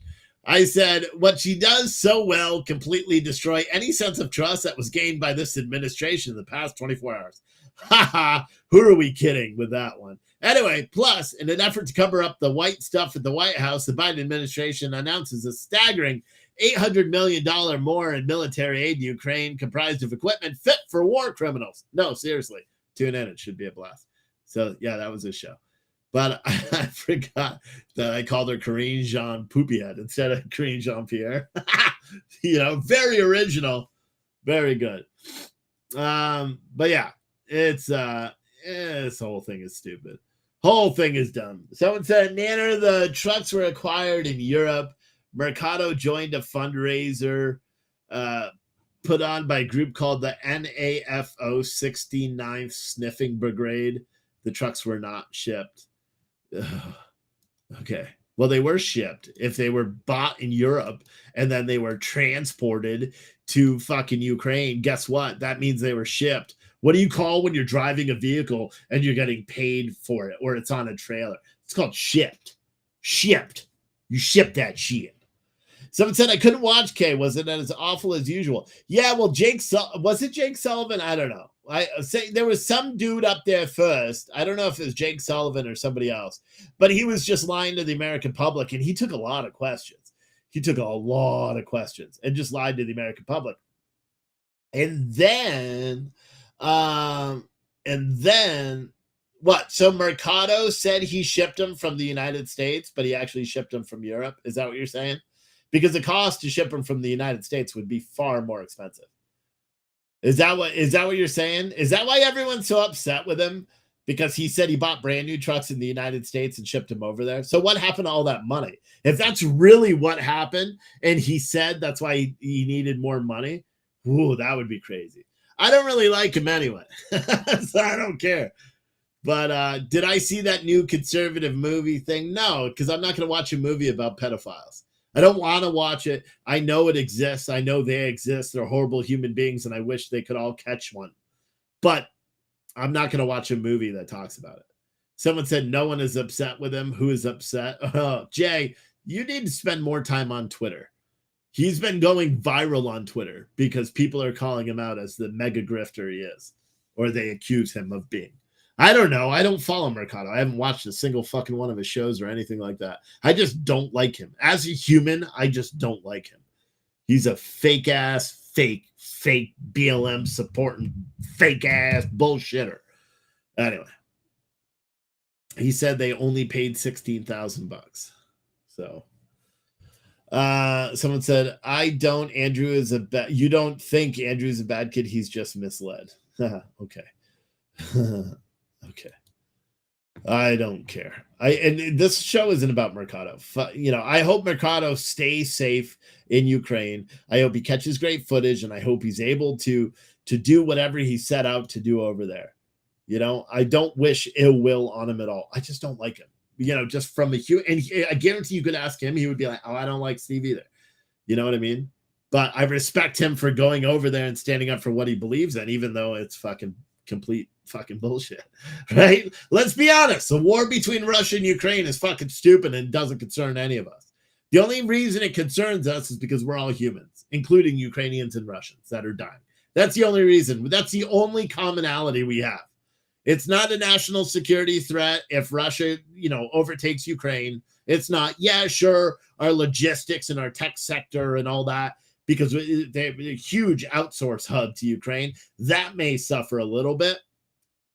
I said what she does so well completely destroy any sense of trust that was gained by this administration in the past 24 hours. Ha ha, who are we kidding with that one? Anyway, plus, in an effort to cover up the white stuff at the White House, the Biden administration announces a staggering $800 million more in military aid to Ukraine, comprised of equipment fit for war criminals. No, seriously, tune in. It should be a blast. So, yeah, that was a show. But I forgot that I called her Karine Jean Poopyhead instead of Karine Jean Pierre. Very original. Very good. But yeah. This whole thing is stupid. Whole thing is dumb. Someone said, Nanner, the trucks were acquired in Europe. Mercado joined a fundraiser put on by a group called the NAFO 69th Sniffing Brigade. The trucks were not shipped. Okay. Well, they were shipped. If they were bought in Europe and then they were transported to fucking Ukraine, guess what? That means they were shipped. What do you call when you're driving a vehicle and you're getting paid for it or it's on a trailer? It's called shipped. Shipped. You ship that shit. Someone said I couldn't watch K. Was it as awful as usual? Yeah, well, was it Jake Sullivan? I don't know. I say there was some dude up there first. I don't know if it was Jake Sullivan or somebody else, but he was just lying to the American public, and he took a lot of questions. He took a lot of questions and just lied to the American public. And then what? So Mercado said he shipped them from the United States, but he actually shipped them from Europe. Is that what you're saying? Because the cost to ship them from the United States would be far more expensive. Is that what you're saying? Is that why everyone's so upset with him? Because he said he bought brand new trucks in the United States and shipped them over there. So what happened to all that money? If that's really what happened, and he said that's why he needed more money, ooh, that would be crazy. I don't really like him anyway, so I don't care. But did I see that new conservative movie thing? No, because I'm not going to watch a movie about pedophiles. I don't want to watch it. I know it exists. I know they exist. They're horrible human beings, and I wish they could all catch one. But I'm not going to watch a movie that talks about it. Someone said no one is upset with him. Who is upset? Oh, Jay, you need to spend more time on Twitter. He's been going viral on Twitter because people are calling him out as the mega grifter he is, or they accuse him of being. I don't know. I don't follow Mercado. I haven't watched a single fucking one of his shows or anything like that. I just don't like him. As a human, I just don't like him. He's a fake BLM supporting fake ass bullshitter. Anyway, he said they only paid $16,000. So, someone said, you don't think Andrew's a bad kid. He's just misled. Okay. Okay. I don't care. And this show isn't about Mercado. I hope Mercado stays safe in Ukraine. I hope he catches great footage, and I hope he's able to do whatever he set out to do over there. I don't wish ill will on him at all. I just don't like him. Just from and I guarantee you could ask him, he would be like, "Oh, I don't like Steve either." You know what I mean? But I respect him for going over there and standing up for what he believes in, even though it's fucking complete fucking bullshit, right? Let's be honest. The war between Russia and Ukraine is fucking stupid and doesn't concern any of us. The only reason it concerns us is because we're all humans, including Ukrainians and Russians that are dying. That's the only reason. That's the only commonality we have. It's not a national security threat if Russia, overtakes Ukraine. It's not. Yeah, sure, our logistics and our tech sector and all that, because they're a huge outsource hub to Ukraine, that may suffer a little bit.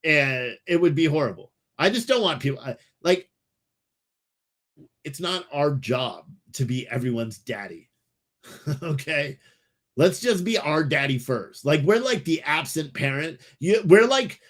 And it would be horrible. I just don't want people it's not our job to be everyone's daddy. Okay. Let's just be our daddy first. We're like the absent parent. We're like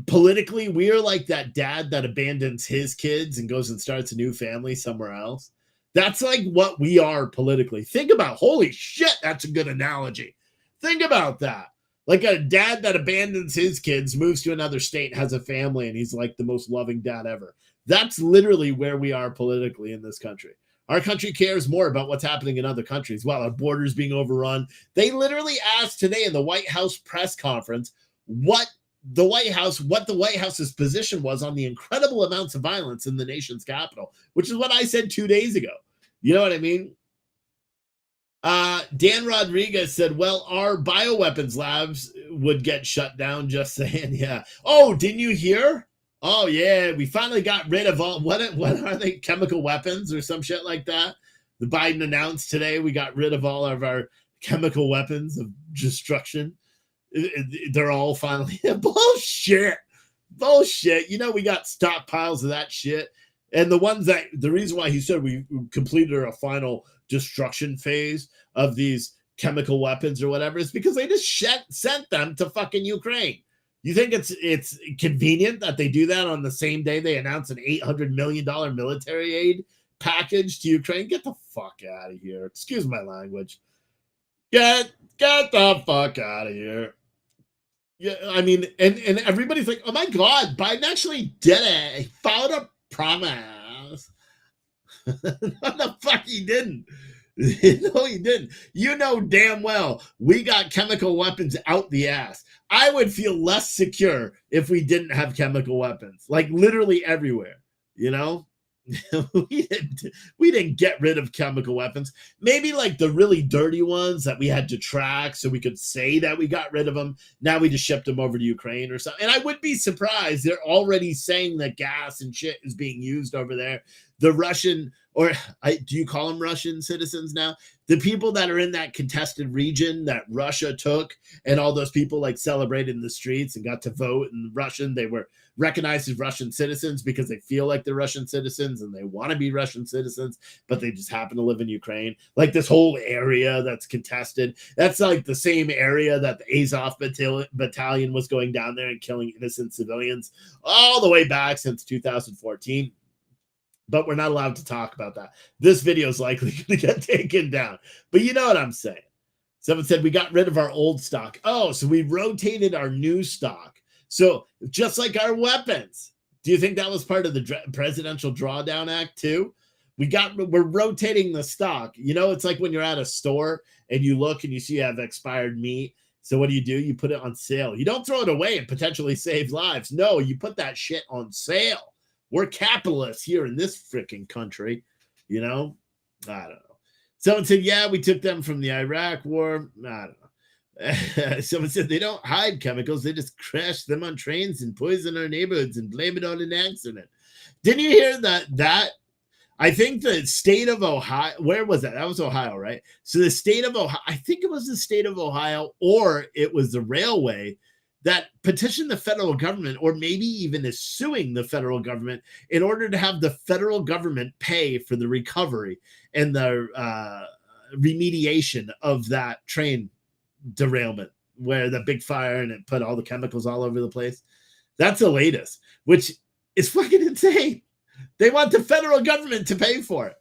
politically, we are like that dad that abandons his kids and goes and starts a new family somewhere else. That's like what we are politically. Think about, holy shit, that's a good analogy. Think about that. Like a dad that abandons his kids, moves to another state, has a family, and he's like the most loving dad ever. That's literally where we are politically in this country. Our country cares more about what's happening in other countries while our borders being overrun. They literally asked today in the White House press conference what the White House's position was on the incredible amounts of violence in the nation's capital, which is what I said 2 days ago. You know what I mean? Dan Rodriguez said, well, our bioweapons labs would get shut down, just saying. Yeah. Oh, didn't you hear? Oh, yeah, we finally got rid of all, what are they, chemical weapons or some shit like that? The Biden announced today we got rid of all of our chemical weapons of destruction. They're all finally, bullshit. You know, we got stockpiles of that shit. And the reason why he said we completed a final destruction phase of these chemical weapons or whatever is because they just sent them to fucking Ukraine. You think it's convenient that they do that on the same day they announce an $800 million military aid package to Ukraine? Get the fuck out of here. Excuse my language. Get the fuck out of here. Yeah, I mean, and everybody's like, oh my God, Biden actually did it. He followed a promise. No, the fuck he didn't. No, he didn't. You know damn well we got chemical weapons out the ass. I would feel less secure if we didn't have chemical weapons, like literally everywhere, you know? we didn't get rid of chemical weapons. Maybe like the really dirty ones that we had to track so we could say that we got rid of them. Now we just shipped them over to Ukraine or something. And I would be surprised. They're already saying that gas and shit is being used over there. The Russian, or do you call them Russian citizens now? The people that are in that contested region that Russia took, and all those people like celebrated in the streets and got to vote in Russian, they were recognized as Russian citizens because they feel like they're Russian citizens and they want to be Russian citizens, but they just happen to live in Ukraine. Like this whole area that's contested, that's like the same area that the Azov battalion was going down there and killing innocent civilians all the way back since 2014. But we're not allowed to talk about that. This video is likely going to get taken down. But you know what I'm saying. Someone said we got rid of our old stock. Oh, so we rotated our new stock. So just like our weapons. Do you think that was part of the Presidential Drawdown Act too? We're rotating the stock. You know, it's like when you're at a store and you look and you see you have expired meat. So what do? You put it on sale. You don't throw it away and potentially save lives. No, you put that shit on sale. We're capitalists here in this freaking country, you know? I don't know. Someone said, yeah, we took them from the Iraq war. I don't know. Someone said they don't hide chemicals. They just crash them on trains and poison our neighborhoods and blame it on an accident. Didn't you hear that? I think the state of Ohio, where was that? That was Ohio, right? So the state of Ohio, I think it was the state of Ohio, or it was the railway that petitioned the federal government, or maybe even is suing the federal government in order to have the federal government pay for the recovery and the remediation of that train derailment where the big fire and it put all the chemicals all over the place. That's the latest, which is fucking insane. They want the federal government to pay for it.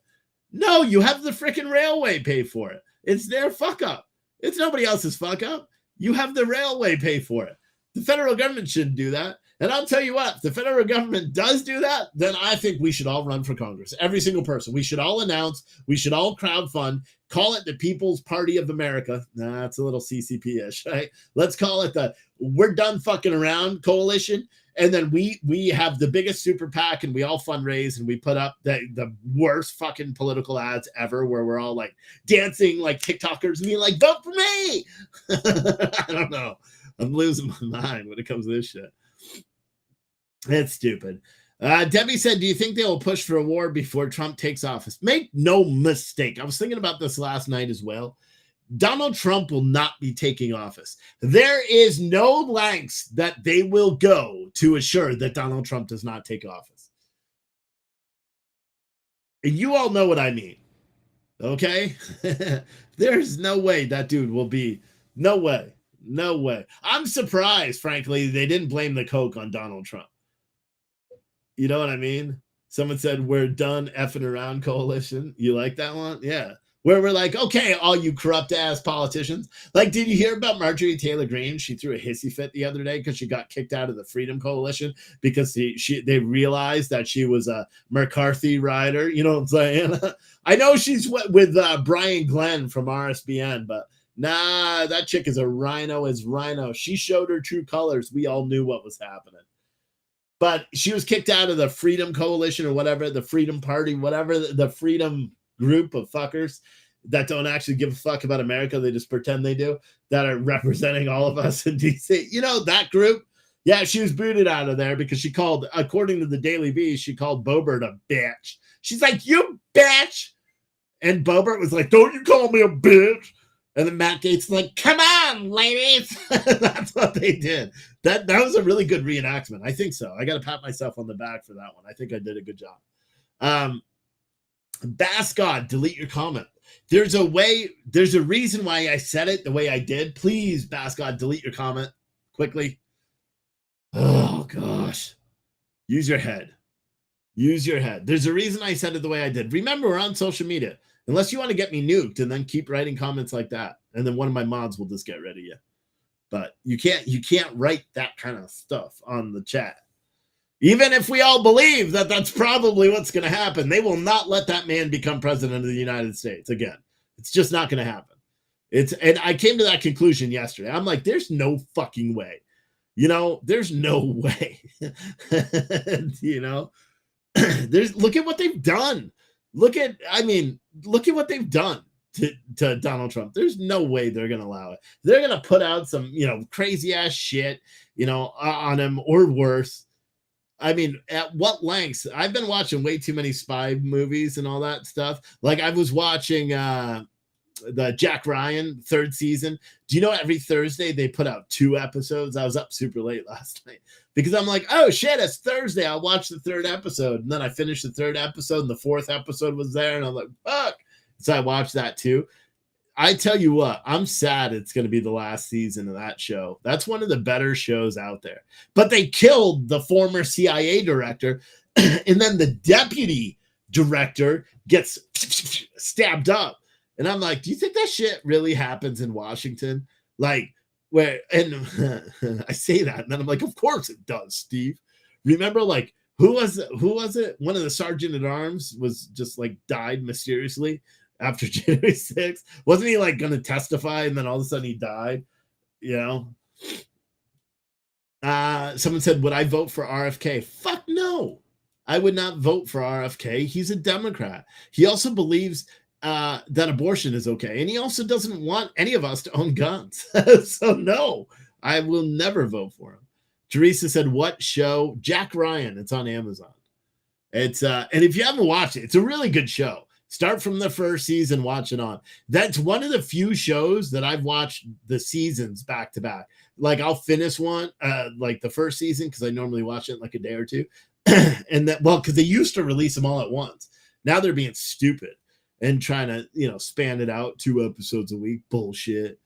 No, you have the freaking railway pay for it. It's their fuck up. It's nobody else's fuck up. You have the railway pay for it. The federal government shouldn't do that. And I'll tell you what, if the federal government does do that, then I think we should all run for Congress. Every single person. We should all announce, we should all crowdfund, call it the People's Party of America. Nah, it's a little CCP-ish, right? Let's call it the We're Done Fucking Around coalition. And then we have the biggest super PAC and we all fundraise and we put up the worst fucking political ads ever where we're all like dancing like TikTokers and being like, vote for me. I don't know. I'm losing my mind when it comes to this shit. It's stupid. Debbie said, do you think they will push for a war before Trump takes office? Make no mistake. I was thinking about this last night as well. Donald Trump will not be taking office. There is no lengths that they will go to assure that Donald Trump does not take office. And you all know what I mean. Okay? There's no way that dude will be. No way. No way. I'm surprised, frankly, they didn't blame the Coke on Donald Trump. You know what I mean? Someone said, we're done effing around coalition. You like that one? Yeah. where we're like, okay, all you corrupt ass politicians. Like, did you hear about Marjorie Taylor Greene? She threw a hissy fit the other day because she got kicked out of the Freedom Coalition because they realized that she was a McCarthy rider. You know what I'm saying? I know she's with Brian Glenn from RSBN, but nah, that chick is a rhino as rhino. She showed her true colors. We all knew what was happening. But she was kicked out of the Freedom Coalition or whatever, the Freedom Party, whatever, the Freedom group of fuckers that don't actually give a fuck about America. They just pretend they do, that are representing all of us in DC. You know, that group? Yeah, she was booted out of there because she called, according to the Daily Beast, she called Boebert a bitch. She's like, you bitch. And Boebert was like, don't you call me a bitch. And then Matt Gaetz like, come on, ladies. That's what they did. That was a really good reenactment. I think so. I got to pat myself on the back for that one. I think I did a good job. Bascod, delete your comment. There's a reason why I said it the way I did. Please, Bascod, delete your comment quickly. Oh, gosh. Use your head. Use your head. There's a reason I said it the way I did. Remember, we're on social media. Unless you want to get me nuked and then keep writing comments like that. And then one of my mods will just get rid of you. But you can't write that kind of stuff on the chat. Even if we all believe that that's probably what's going to happen, they will not let that man become president of the United States again. It's just not going to happen. And I came to that conclusion yesterday. I'm like, there's no fucking way. You know, there's no way. You know, look at what they've done. Look at what they've done to Donald Trump. There's no way they're going to allow it. They're going to put out some, crazy ass shit, on him or worse. I mean, at what lengths? I've been watching way too many spy movies and all that stuff. Like I was watching the Jack Ryan third season. Do you know every Thursday they put out 2 episodes? I was up super late last night because I'm like, oh shit, it's Thursday. I'll watch the 3rd episode. And then I finished the 3rd episode and the 4th episode was there. And I'm like, fuck. So I watched that too. I tell you what, I'm sad it's going to be the last season of that show. That's one of the better shows out there. But they killed the former CIA director, and then the deputy director gets stabbed up. And I'm like, do you think that shit really happens in Washington? Like, and I say that, and then I'm like, of course it does, Steve. Remember, like, who was it? One of the sergeant at arms was just like died mysteriously after January 6th. Wasn't he like going to testify and then all of a sudden he died? Someone said, would I vote for RFK? Fuck no. I would not vote for RFK. He's a Democrat. He also believes that abortion is okay. And he also doesn't want any of us to own guns. So no, I will never vote for him. Teresa said, what show? Jack Ryan. It's on Amazon. It's and if you haven't watched it, it's a really good show. Start from the 1st season, watch it on. That's one of the few shows that I've watched the seasons back to back. Like I'll finish one, like the 1st season, because I normally watch it in like a day or two. And that, well, because they used to release them all at once. Now they're being stupid and trying to, span it out 2 episodes a week. Bullshit.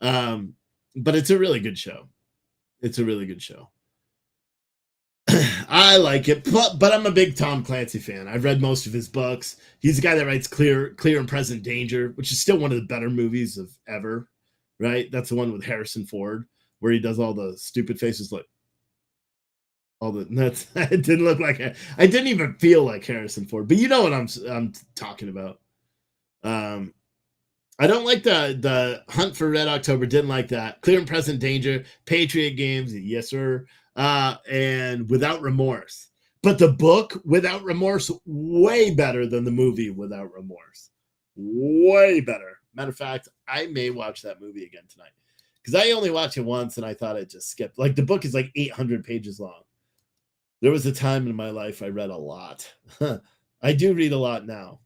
But it's a really good show. It's a really good show. I like it, but I'm a big Tom Clancy fan. I've read most of his books. He's the guy that writes Clear and Present Danger, which is still one of the better movies of ever, right? That's the one with Harrison Ford, where he does all the stupid faces, like all the nuts. It didn't look like I didn't even feel like Harrison Ford, but you know what I'm talking about. I don't like the Hunt for Red October. Didn't like that. Clear and Present Danger, Patriot Games, yes sir. And Without Remorse. But the book Without Remorse, way better than the movie Without Remorse. Way better. Matter of fact, I may watch that movie again tonight because I only watched it once and I thought I just skipped. Like the book is like 800 pages long. There was a time in my life I read a lot. I do read a lot now.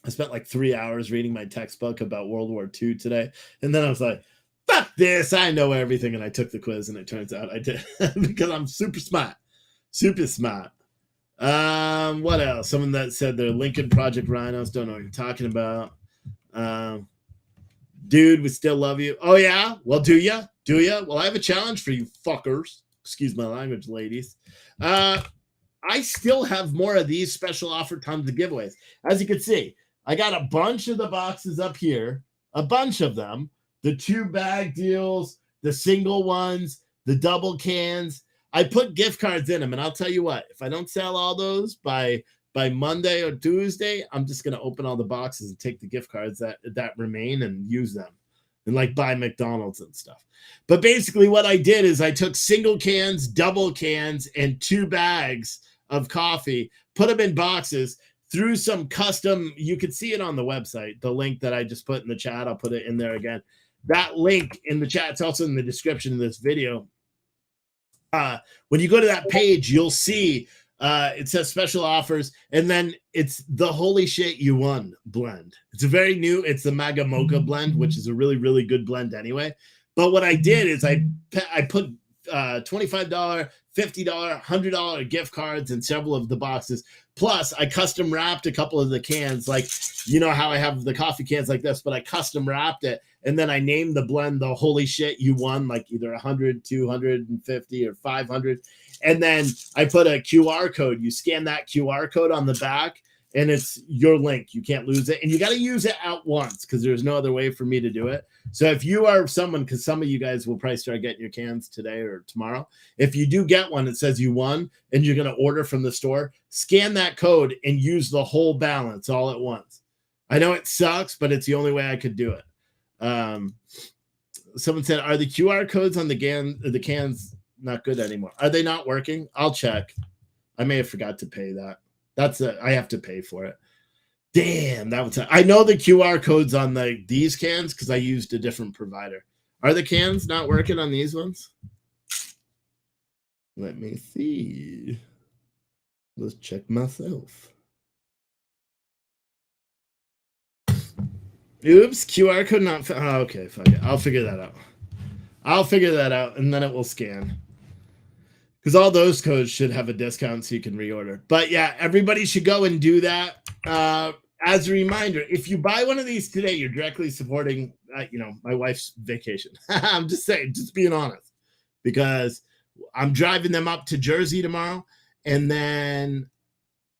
I spent like 3 hours reading my textbook about World War II today. And then I was like, fuck this, I know everything. And I took the quiz and it turns out I did because I'm super smart. Super smart. What else? Someone that said they're Lincoln Project Rhinos. Don't know what you're talking about. Dude, we still love you. Oh, yeah? Well, do ya? Do ya? Well, I have a challenge for you fuckers. Excuse my language, ladies. I still have more of these special offer tons of giveaways. As you can see, I got a bunch of the boxes up here, a bunch of them, the 2-bag deals, the single ones, the double cans. I put gift cards in them, and I'll tell you what, if I don't sell all those by Monday or Tuesday, I'm just going to open all the boxes and take the gift cards that remain and use them and like buy McDonald's and stuff. But basically what I did is I took single cans, double cans, and 2 bags of coffee, put them in boxes, through some custom, you could see it on the website, the link that I just put in the chat, I'll put it in there again. That link in the chat, it's also in the description of this video. When you go to that page, you'll see it says special offers, and then it's the Holy Shit You Won blend. It's a very new, it's the Maga Mocha blend, which is a really, really good blend anyway. But what I did is I put $25, $50, $100 gift cards in several of the boxes. Plus, I custom wrapped a couple of the cans, like, you know how I have the coffee cans like this, but I custom wrapped it. And then I named the blend the Holy Shit You Won, like either 100, 250, or 500. And then I put a QR code. You scan that QR code on the back, and it's your link. You can't lose it. And you got to use it at once because there's no other way for me to do it. So if you are someone, because some of you guys will probably start getting your cans today or tomorrow, if you do get one, it says you won and you're going to order from the store, scan that code and use the whole balance all at once. I know it sucks, but it's the only way I could do it. Someone said, are the QR codes on the cans not good anymore? Are they not working? I'll check. I may have forgot to pay that. I have to pay for it. Damn, that was. I know the QR codes on these cans because I used a different provider. Are the cans not working on these ones? Let me see. Let's check myself. Oops, QR code not. Oh, okay, fuck it. I'll figure that out. And then it will scan. Because all those codes should have a discount so you can reorder. But yeah, everybody should go and do that. As a reminder, if you buy one of these today, you're directly supporting, my wife's vacation. I'm just saying, just being honest. Because I'm driving them up to Jersey tomorrow. And then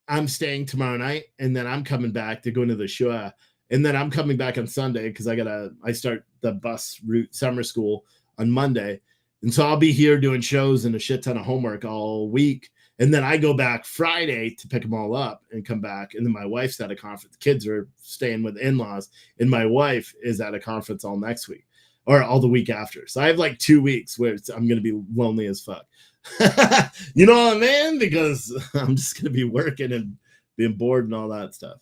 I'm staying tomorrow night. And then I'm coming back to go into the Shua. And then I'm coming back on Sunday because I start the bus route summer school on Monday. And so I'll be here doing shows and a shit ton of homework all week. And then I go back Friday to pick them all up and come back. And then my wife's at a conference. The kids are staying with in-laws. And my wife is at a conference all next week or all the week after. So I have like 2 weeks where I'm going to be lonely as fuck. You know what I mean? Because I'm just going to be working and being bored and all that stuff.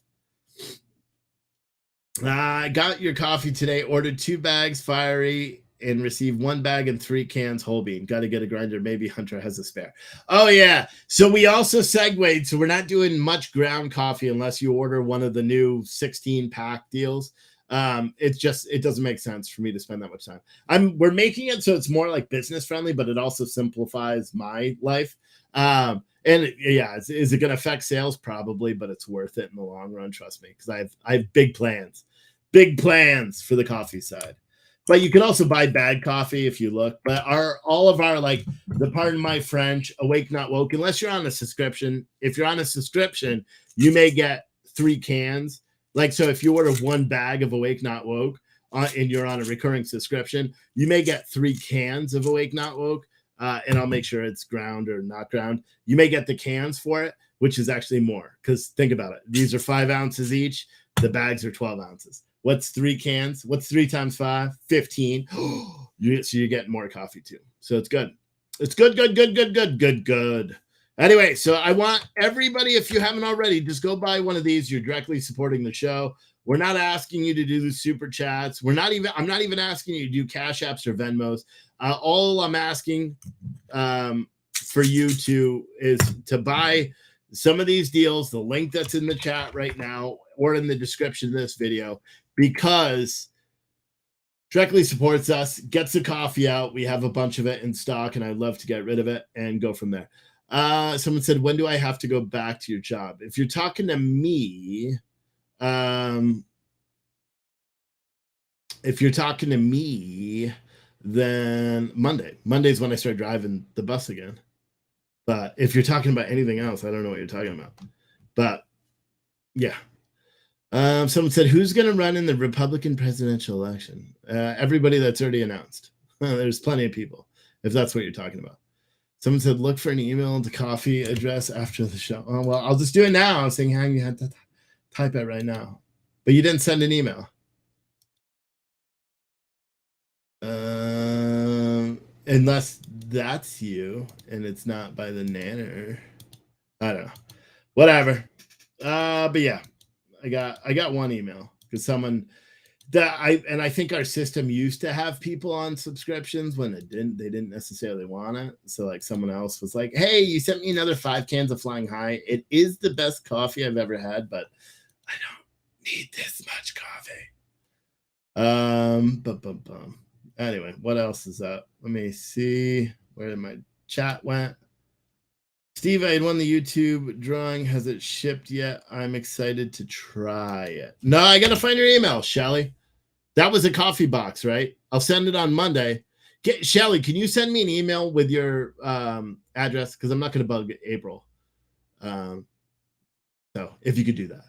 I got your coffee today. Ordered 2 bags fiery and received 1 bag and 3 cans whole bean. Got to get a grinder. Maybe Hunter has a spare. Oh, yeah. So we also segued. So we're not doing much ground coffee unless you order one of the new 16-pack deals. It doesn't make sense for me to spend that much time. We're making it so it's more like business friendly, but it also simplifies my life. And is it going to affect sales? Probably, but it's worth it in the long run. Trust me, because I have big plans for the coffee side. But you can also buy bad coffee if you look. But all of our, like, the pardon my French, Awake Not Woke, unless you're on a subscription. If you're on a subscription, you may get 3 cans. Like, so if you order 1 bag of Awake Not Woke and you're on a recurring subscription, you may get 3 cans of Awake Not Woke. And I'll make sure it's ground or not ground. You may get the cans for it, which is actually more. Because think about it. These are 5 ounces each. The bags are 12 ounces. What's 3 cans? What's 3 times 5? 15. So you're getting more coffee too. So it's good. It's good. Anyway, so I want everybody, if you haven't already, just go buy one of these. You're directly supporting the show. We're not asking you to do the super chats. I'm not even asking you to do Cash Apps or Venmos. All I'm asking for you is to buy some of these deals, the link that's in the chat right now or in the description of this video, because directly supports us, gets the coffee out. We have a bunch of it in stock, and I'd love to get rid of it and go from there. Someone said, when do I have to go back to your job? If you're talking to me, then Monday's when I start driving the bus again. But if you're talking about anything else, I don't know what you're talking about. But yeah. Someone said, who's going to run in the Republican presidential election? Everybody that's already announced. There's plenty of people, if that's what you're talking about. Someone said, look for an email to coffee address after the show. Oh, well, I'll just do it now. I was saying, hang, you had to type it right now. But you didn't send an email. Unless that's you and it's not by the nanner. I don't know. Whatever. But yeah, I got one email because someone that I think our system used to have people on subscriptions when they didn't necessarily want it. So like someone else was like, hey, you sent me another 5 cans of Flying High. It is the best coffee I've ever had, but I don't need this much coffee. Anyway, what else is up? Let me see where my chat went. Steve, I had won the YouTube drawing. Has it shipped yet? I'm excited to try it. No, I got to find your email, Shelly. That was a coffee box, right? I'll send it on Monday. Shelly, can you send me an email with your address? Because I'm not going to bug April. So if you could do that,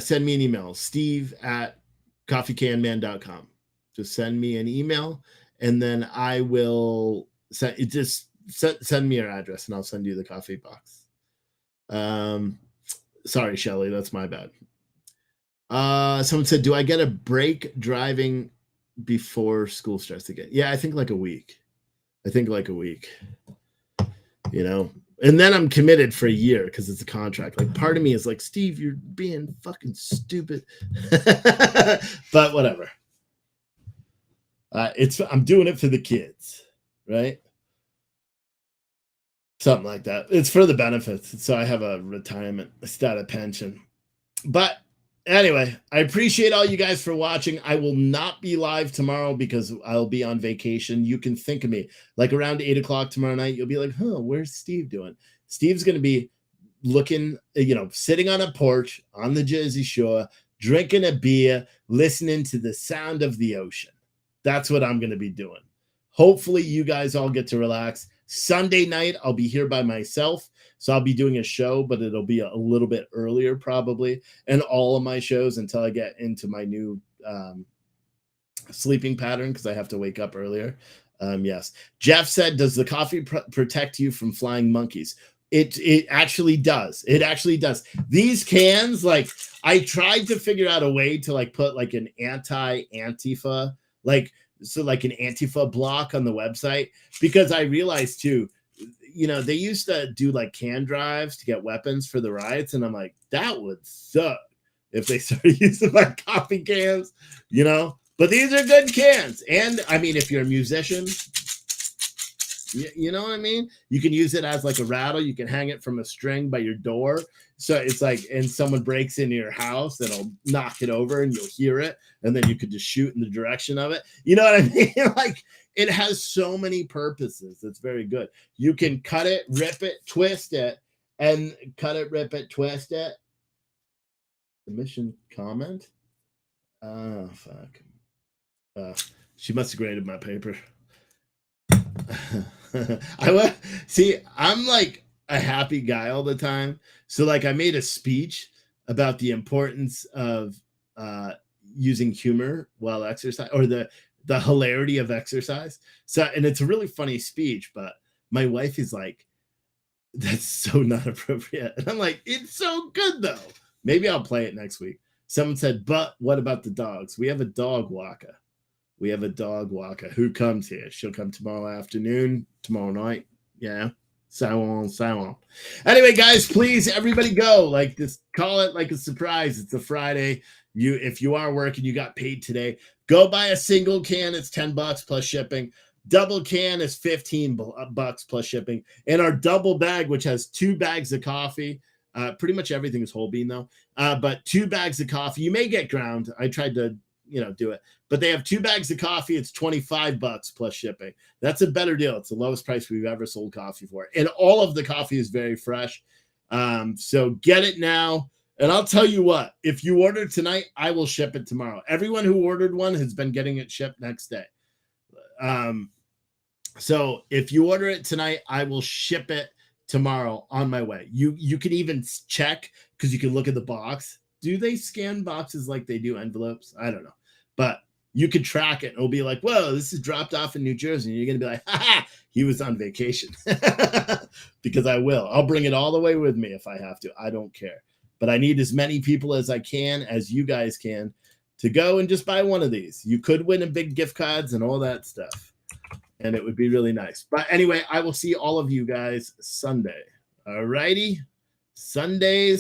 send me an email, steve@coffeecanman.com. Just send me an email, and then I will send it. Just send me your address, and I'll send you the coffee box. Sorry, Shelly, that's my bad. Someone said, do I get a break driving before school starts again? Yeah, I think like a week. You know, and then I'm committed for a year because it's a contract. Like part of me is like, Steve, you're being fucking stupid. But whatever. I'm doing it for the kids, right? Something like that. It's for the benefits. So I have a retirement, a pension. But anyway, I appreciate all you guys for watching. I will not be live tomorrow because I'll be on vacation. You can think of me like around 8:00 tomorrow night. You'll be like, where's Steve doing? Steve's going to be looking, sitting on a porch on the Jersey Shore, drinking a beer, listening to the sound of the ocean. That's what I'm going to be doing. Hopefully you guys all get to relax. Sunday night, I'll be here by myself. So I'll be doing a show, but it'll be a little bit earlier probably. And all of my shows until I get into my new sleeping pattern because I have to wake up earlier. Yes. Jeff said, does the coffee protect you from flying monkeys? It actually does. It actually does. These cans, like I tried to figure out a way to like put like an anti-Antifa, like an Antifa block on the website, because I realized too, they used to do like can drives to get weapons for the riots. And I'm like, that would suck if they started using my coffee cans, but these are good cans. And I mean, if you're a musician, you know what I mean? You can use it as like a rattle. You can hang it from a string by your door. So it's like, and someone breaks into your house, it'll knock it over and you'll hear it. And then you could just shoot in the direction of it. You know what I mean? Like it has so many purposes. It's very good. You can cut it, rip it, twist it, and cut it, rip it, twist it. Submission comment. Oh, fuck. She must have graded my paper. I'm like a happy guy all the time. So like I made a speech about the importance of using humor while exercise, or the hilarity of exercise. So, and it's a really funny speech, but my wife is like, that's so not appropriate. And I'm like, it's so good though. Maybe I'll play it next week. Someone said, but what about the dogs? We have a dog walker. Who comes here. She'll come tomorrow afternoon, tomorrow night. Yeah. So on. Anyway, guys, please, everybody go. Like this, call it like a surprise. It's a Friday. If you are working, you got paid today. Go buy a single can. It's $10 plus shipping. Double can is $15 plus shipping. And our double bag, which has 2 bags of coffee. Pretty much everything is whole bean though. But 2 bags of coffee. You may get ground. I tried to do it, but they have 2 bags of coffee. It's $25 plus shipping. That's a better deal. It's the lowest price we've ever sold coffee for. And all of the coffee is very fresh. So get it now. And I'll tell you what, if you order tonight, I will ship it tomorrow. Everyone who ordered one has been getting it shipped next day. So if you order it tonight, I will ship it tomorrow on my way. You can even check, because you can look at the box. do they scan boxes like they do envelopes? I don't know. But you could track it. It'll be like, whoa, this is dropped off in New Jersey. And you're going to be like, ha, he was on vacation. Because I will. I'll bring it all the way with me if I have to. I don't care. But I need as many people as I can, as you guys can, to go and just buy one of these. You could win a big gift cards and all that stuff. And it would be really nice. But anyway, I will see all of you guys Sunday. All righty. Sunday.